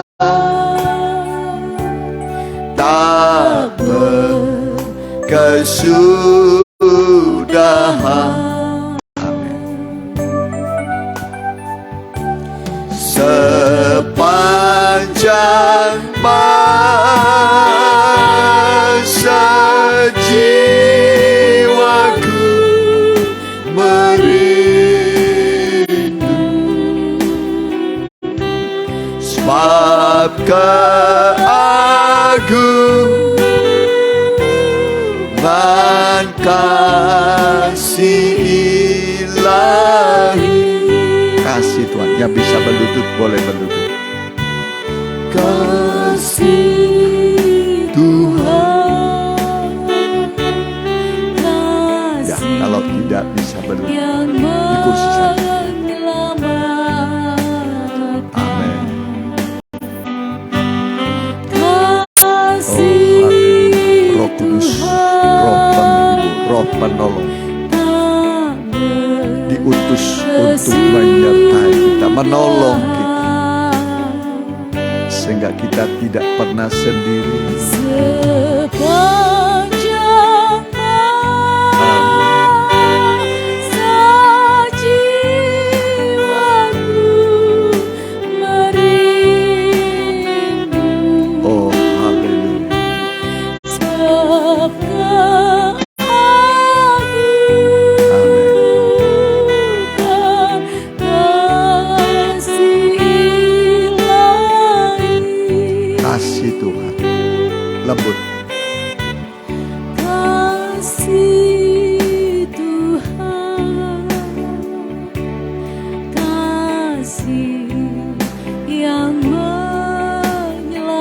tak berkesudahan, sepanjang masa jiwaku merindu, sebab keagungan kasih ilahi. Kasih Tuhan, yang bisa berlutut boleh berlutut. kasih Tuhan, Ya, kasih kalau tidak bisa berlutut yang di kursi saja. menyelamatkan. Amin. Kasih Roh Kudus, Roh Penghibur, Roh Penolong diutus untuk menyertai kita, menolong kita, sehingga kita tidak pernah sendiri. sepanjang masa jiwaku merindu. Oh, haleluya. Sebab keagungan kasih ilahi. Kasih Tuhan lembut, Kasih Tuhan, kasih yang menyelamatkan,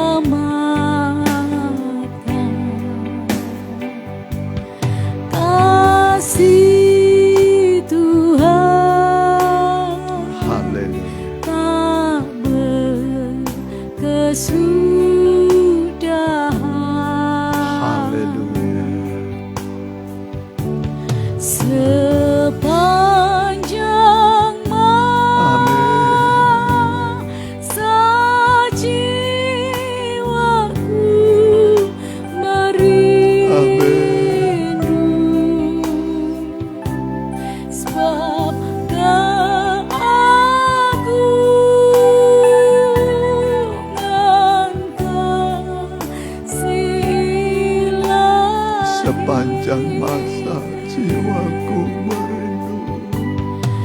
sepanjang masa jiwaku merindu.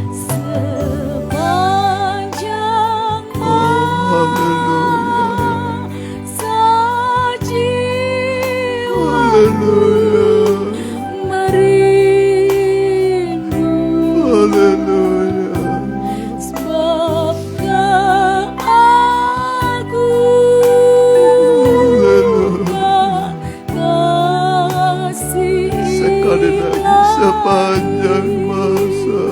Sepanjang Haleluya, masa jiwaku haleluya, merindu. haleluya. Sebab keagungan kasih Sekali lagi sepanjang masa.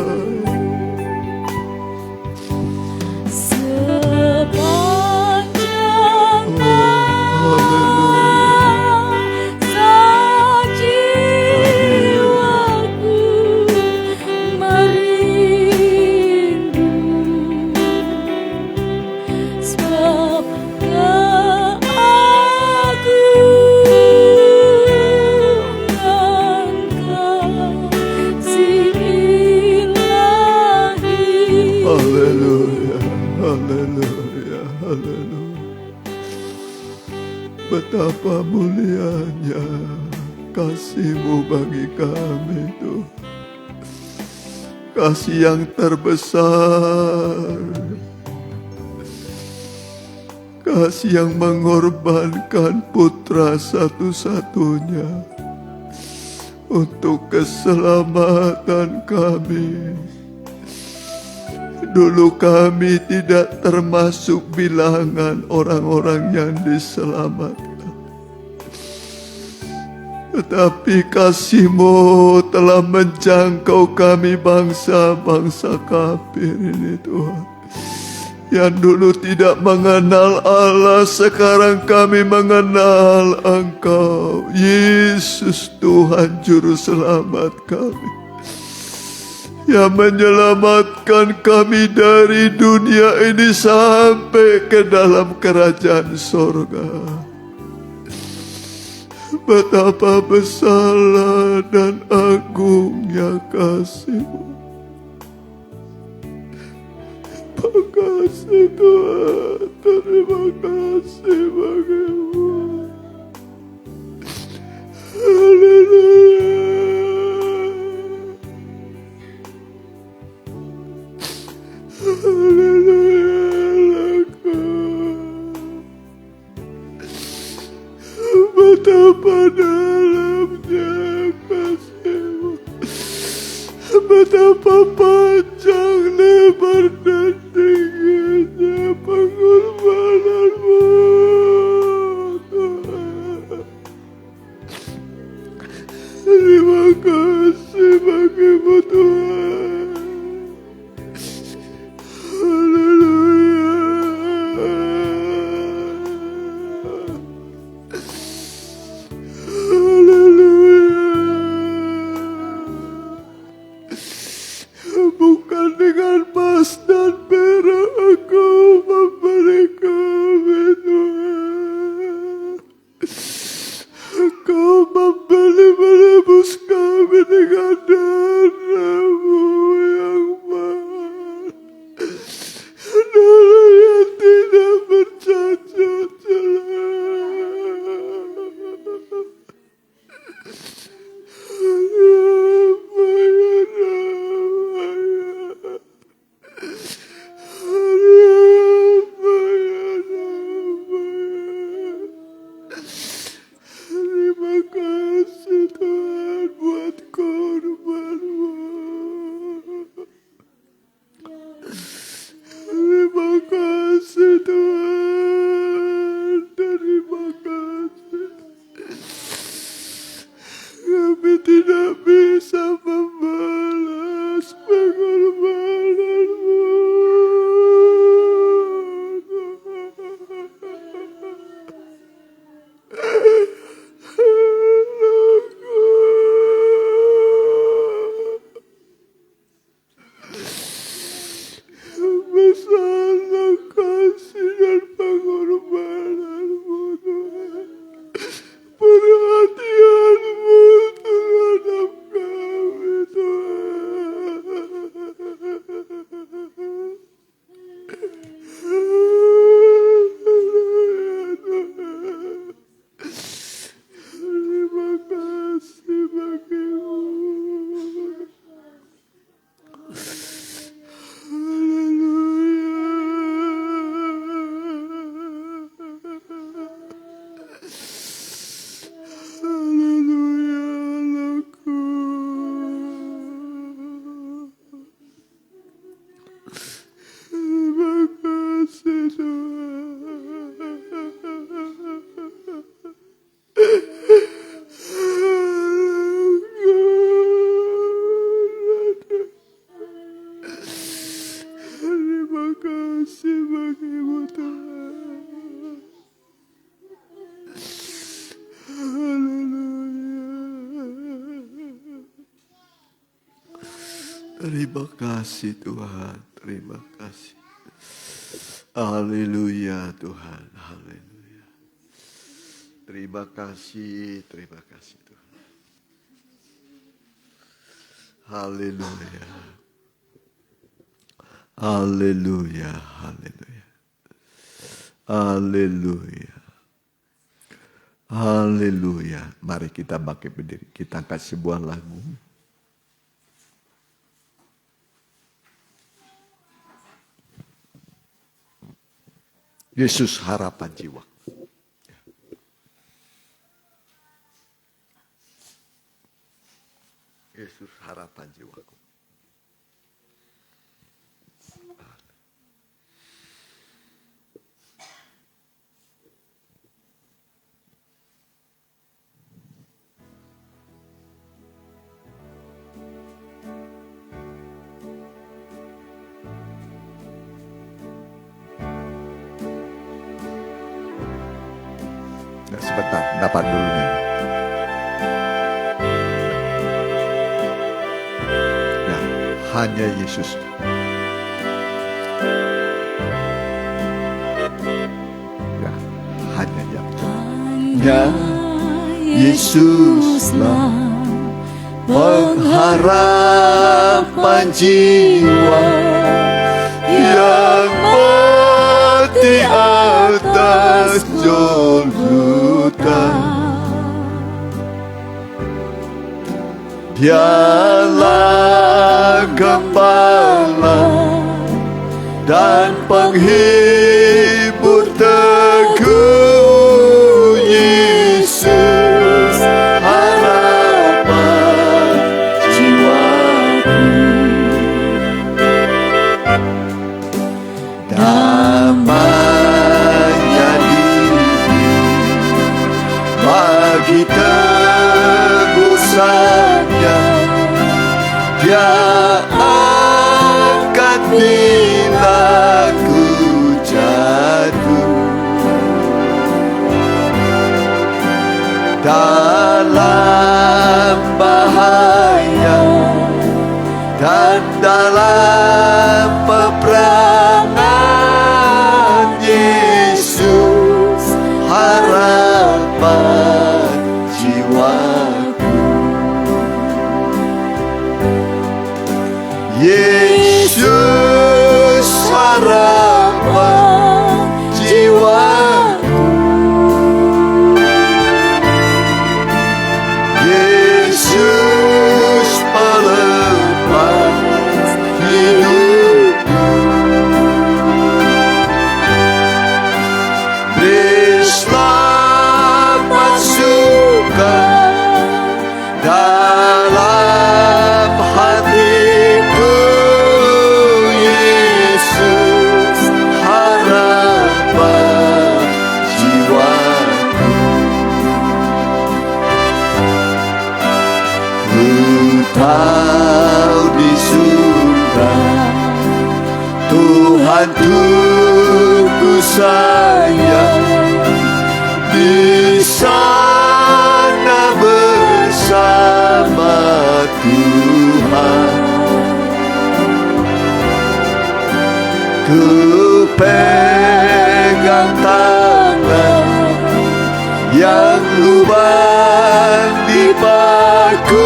sepanjang Haleluya. masa jiwaku merindu. Sebab keagungan kasih ilahi. Haleluya, haleluya, haleluya. Betapa mulianya kasih-Mu bagi kami, Tuhan. Kasih yang terbesar, kasih yang mengorbankan putra satu-satunya untuk keselamatan kami. Dulu kami tidak termasuk bilangan orang-orang yang diselamatkan. Tetapi kasih-Mu telah menjangkau kami bangsa-bangsa kafir ini, Tuhan. Yang dulu tidak mengenal Allah, sekarang kami mengenal Engkau. Yesus Tuhan Juru Selamat kami, yang menyelamatkan kami dari dunia ini sampai ke dalam kerajaan sorga. Betapa besar dan agungnya kasih-Mu. Terima kasih Tuhan, terima kasih bagimu. Haleluya. Haleluya, betapa dalamnya kasih-Mu, betapa panjang, lebar dan tingginya pengorbanan-Mu, Tuhan. Terima kasih bagimu, Tuhan. Bukan dengan emas dan Terima kasih Tuhan, terima kasih. Haleluya Tuhan, haleluya. Terima kasih Tuhan. Haleluya. Haleluya, haleluya. Haleluya. Haleluya. Mari kita bangkit berdiri, kita angkat sebuah lagu. Yesus harapan jiwa. Yesus harapan jiwaku. Nah, sebentar, dapat dulu nih. Ya, hanya Yesus. Ya, hanya yang hanya Yesuslah pengharapan jiwa yang mati atas julukan. Dialah gembala dan penghibur teguh, Yesus harapan jiwaku. Damainya diri bagi tegusannya, Dia angkat bila ku jatuh. Dalam bahaya dan dalam peperangan, Yesus harapan jiwaku. Yesus harapan jiwaku. Yesus pelepas hidupku. Beri selamat suka dalam hatiku, Yesus harapan jiwaku. Ku tahu di surga Tuhan tunggu saya, di sana bersama Tuhan. Ku pegang tangan yang lubang di bahu,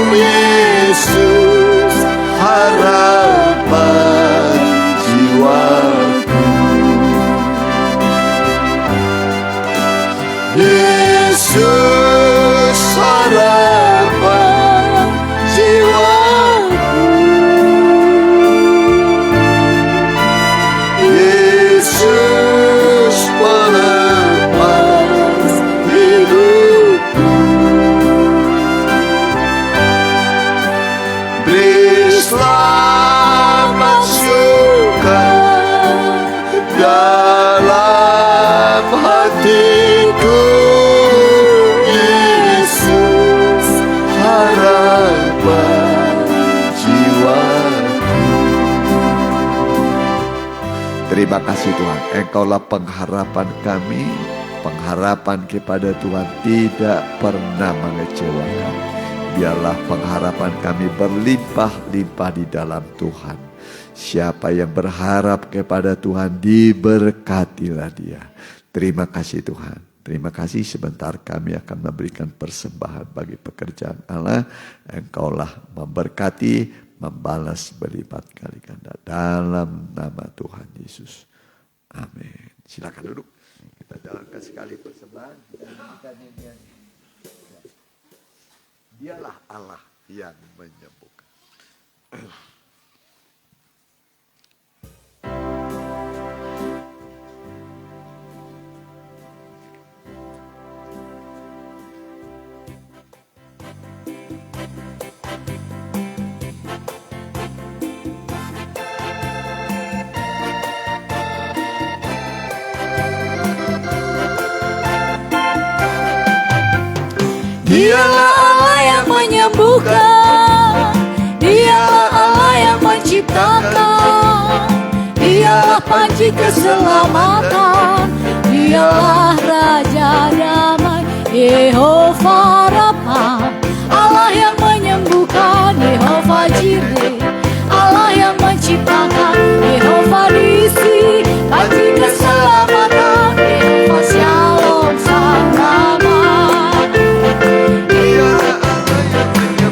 Yesus harapan jiwaku. Yesus harapan jiwaku. Yesus pelepas hidupku. Beri selamat suka dalam hatiku, Yesus harapan jiwaku. Terima kasih Tuhan, Engkaulah pengharapan kami. Pengharapan kepada Tuhan tidak pernah mengecewakan. biarlah pengharapan kami berlimpah-limpah di dalam Tuhan. Siapa yang berharap kepada Tuhan, diberkatilah dia. Terima kasih Tuhan. Terima kasih, sebentar kami akan memberikan persembahan bagi pekerjaan Allah. Engkaulah memberkati, membalas berlipat kali ganda dalam nama Tuhan Yesus. Amin. Silakan duduk. Kita jalankan sekali persembahan. Dialah Allah yang menyembuhkan. Dialah Allah yang menyembuhkan, Dialah Allah yang menciptakan, Dialah panji keselamatan, Dialah Raja damai, Yehova Rafa, Allah yang menyembuhkan, Yehova Jireh, Allah yang menciptakan, Yehova Nisi, panji keselamatan, Yehova Shalom sang nama.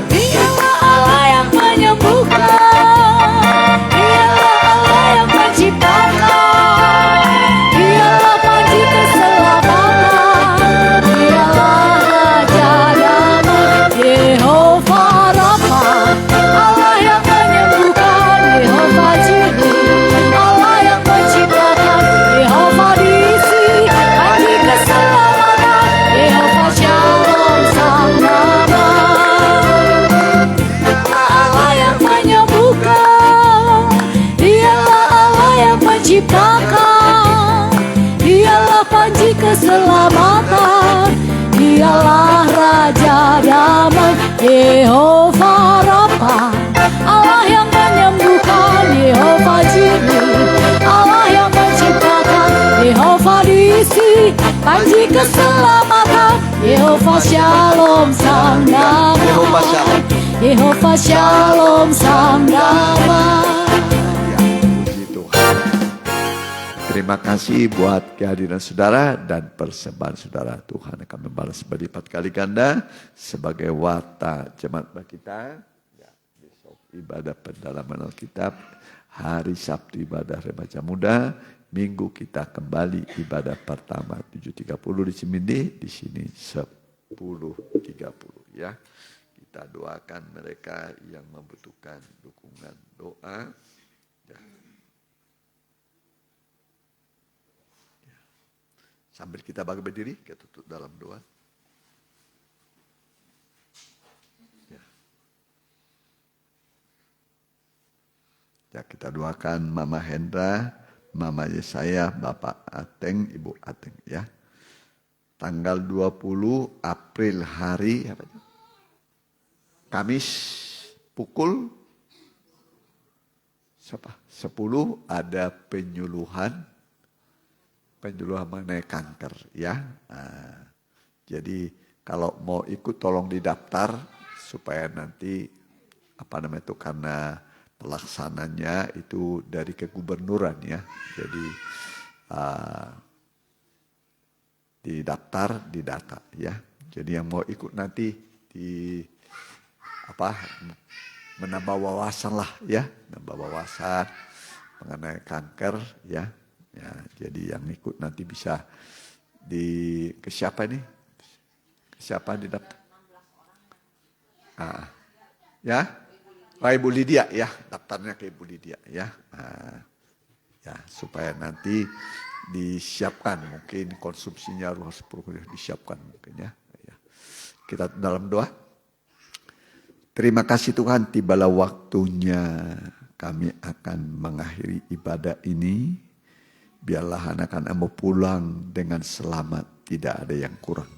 Dialah Allah yang menyembuhkan, Dialah Allah yang menciptakan, Dialah panji keselamatan, Dialah Raja damai, Yehova Rafa, Allah yang menyembuhkan, Yehova Jireh, Allah yang menciptakan, Yehova Nisi, panji keselamatan, Yehova Shalom sang nama. Allah yang menyembuhkan, Dialah Allah yang menciptakan, Dialah panji keselamatan, Dialah Raja damai, Yehova Rafa, Allah yang menyembuhkan, Yehova Jireh, Allah yang menciptakan, Yehova Nisi, panji keselamatan, Yehova Shalom sang nama. Yehova Shalom. Yehova Shalom sang nama. Ya, puji Tuhan. Terima kasih buat kehadiran saudara dan persembahan saudara. Tuhan akan membalas berlipat kali ganda sebagai warta jemaat kita. Ya, besok ibadah pendalaman Alkitab, hari Sabtu ibadah remaja muda, Minggu kita kembali ibadah pertama 7.30 di Cimindi, di sini 10.30 ya. Kita doakan mereka yang membutuhkan dukungan doa. Ya. Ya. Sambil kita berdiri, kita tutup dalam doa. Ya. Ya, kita doakan Mama Hendra, Mama Yesaya, Bapak Ateng, Ibu Ateng ya. Tanggal 20 April hari apa itu? Kamis pukul 10 ada penyuluhan mengenai kanker ya. Nah, jadi kalau mau ikut tolong didaftar supaya nanti karena pelaksananya itu dari kegubernuran ya. Jadi didaftar, didata ya. Jadi yang mau ikut nanti menambah wawasan lah ya, menambah wawasan mengenai kanker ya. Ya, jadi yang ikut nanti bisa ke siapa ini? Ke siapa didaftar? Ya, Ibu Lydia ya, daftarnya ke Ibu Lydia ya. Ya, supaya nanti disiapkan mungkin konsumsinya harus disiapkan mungkin ya. Kita dalam doa. Terima kasih Tuhan, tibalah waktunya kami akan mengakhiri ibadah ini. Biarlah anak-anakmu pulang dengan selamat, tidak ada yang kurang.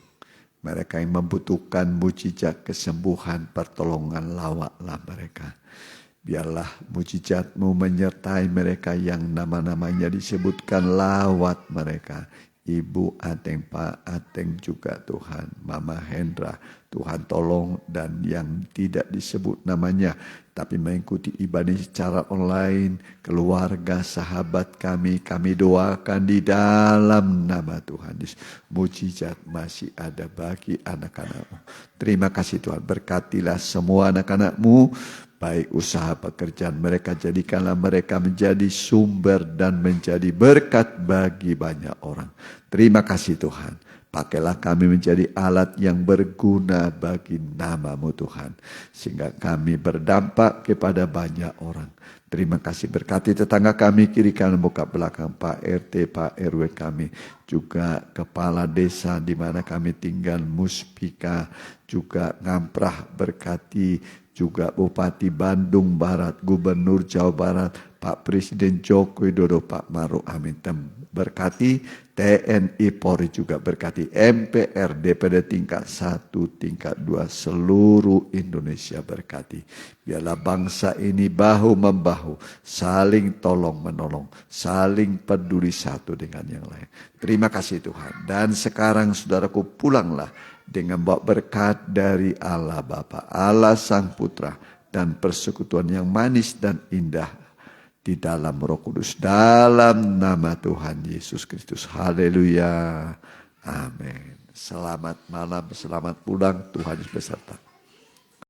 Mereka yang membutuhkan mujizat kesembuhan, pertolongan, lawaklah mereka. Biarlah mujizat-Mu menyertai mereka yang nama-namanya disebutkan, lawat mereka. Ibu Ateng, Pak Ateng juga Tuhan, Mama Hendra, Tuhan tolong, dan yang tidak disebut namanya tapi mengikuti ibadah secara online, keluarga, sahabat kami doakan di dalam nama Tuhan Yesus. Mujizat masih ada bagi anak-anak-Mu. Terima kasih Tuhan, berkatilah semua anak-anak-Mu, baik usaha pekerjaan mereka, jadikanlah mereka menjadi sumber dan menjadi berkat bagi banyak orang. Terima kasih Tuhan. Pakailah kami menjadi alat yang berguna bagi nama-Mu Tuhan. Sehingga kami berdampak kepada banyak orang. Terima kasih, berkati tetangga kami, kiri kanan buka belakang, Pak RT, Pak RW kami. Juga kepala desa di mana kami tinggal, Muspika, juga Ngamprah, berkati juga Bupati Bandung Barat, Gubernur Jawa Barat, Pak Presiden Joko Widodo, Pak Maruf Amin. Berkati TNI Polri, juga berkati MPR, DPD tingkat 1, tingkat 2, seluruh Indonesia berkati. Biarlah bangsa ini bahu-membahu, saling tolong-menolong, saling peduli satu dengan yang lain. Terima kasih Tuhan. Dan sekarang saudaraku, pulanglah dengan bawa berkat dari Allah Bapa, Allah Sang Putra, dan persekutuan yang manis dan indah di dalam Roh Kudus, dalam nama Tuhan Yesus Kristus. Haleluya. Amin. Selamat malam, selamat pulang. Tuhan Yesus beserta.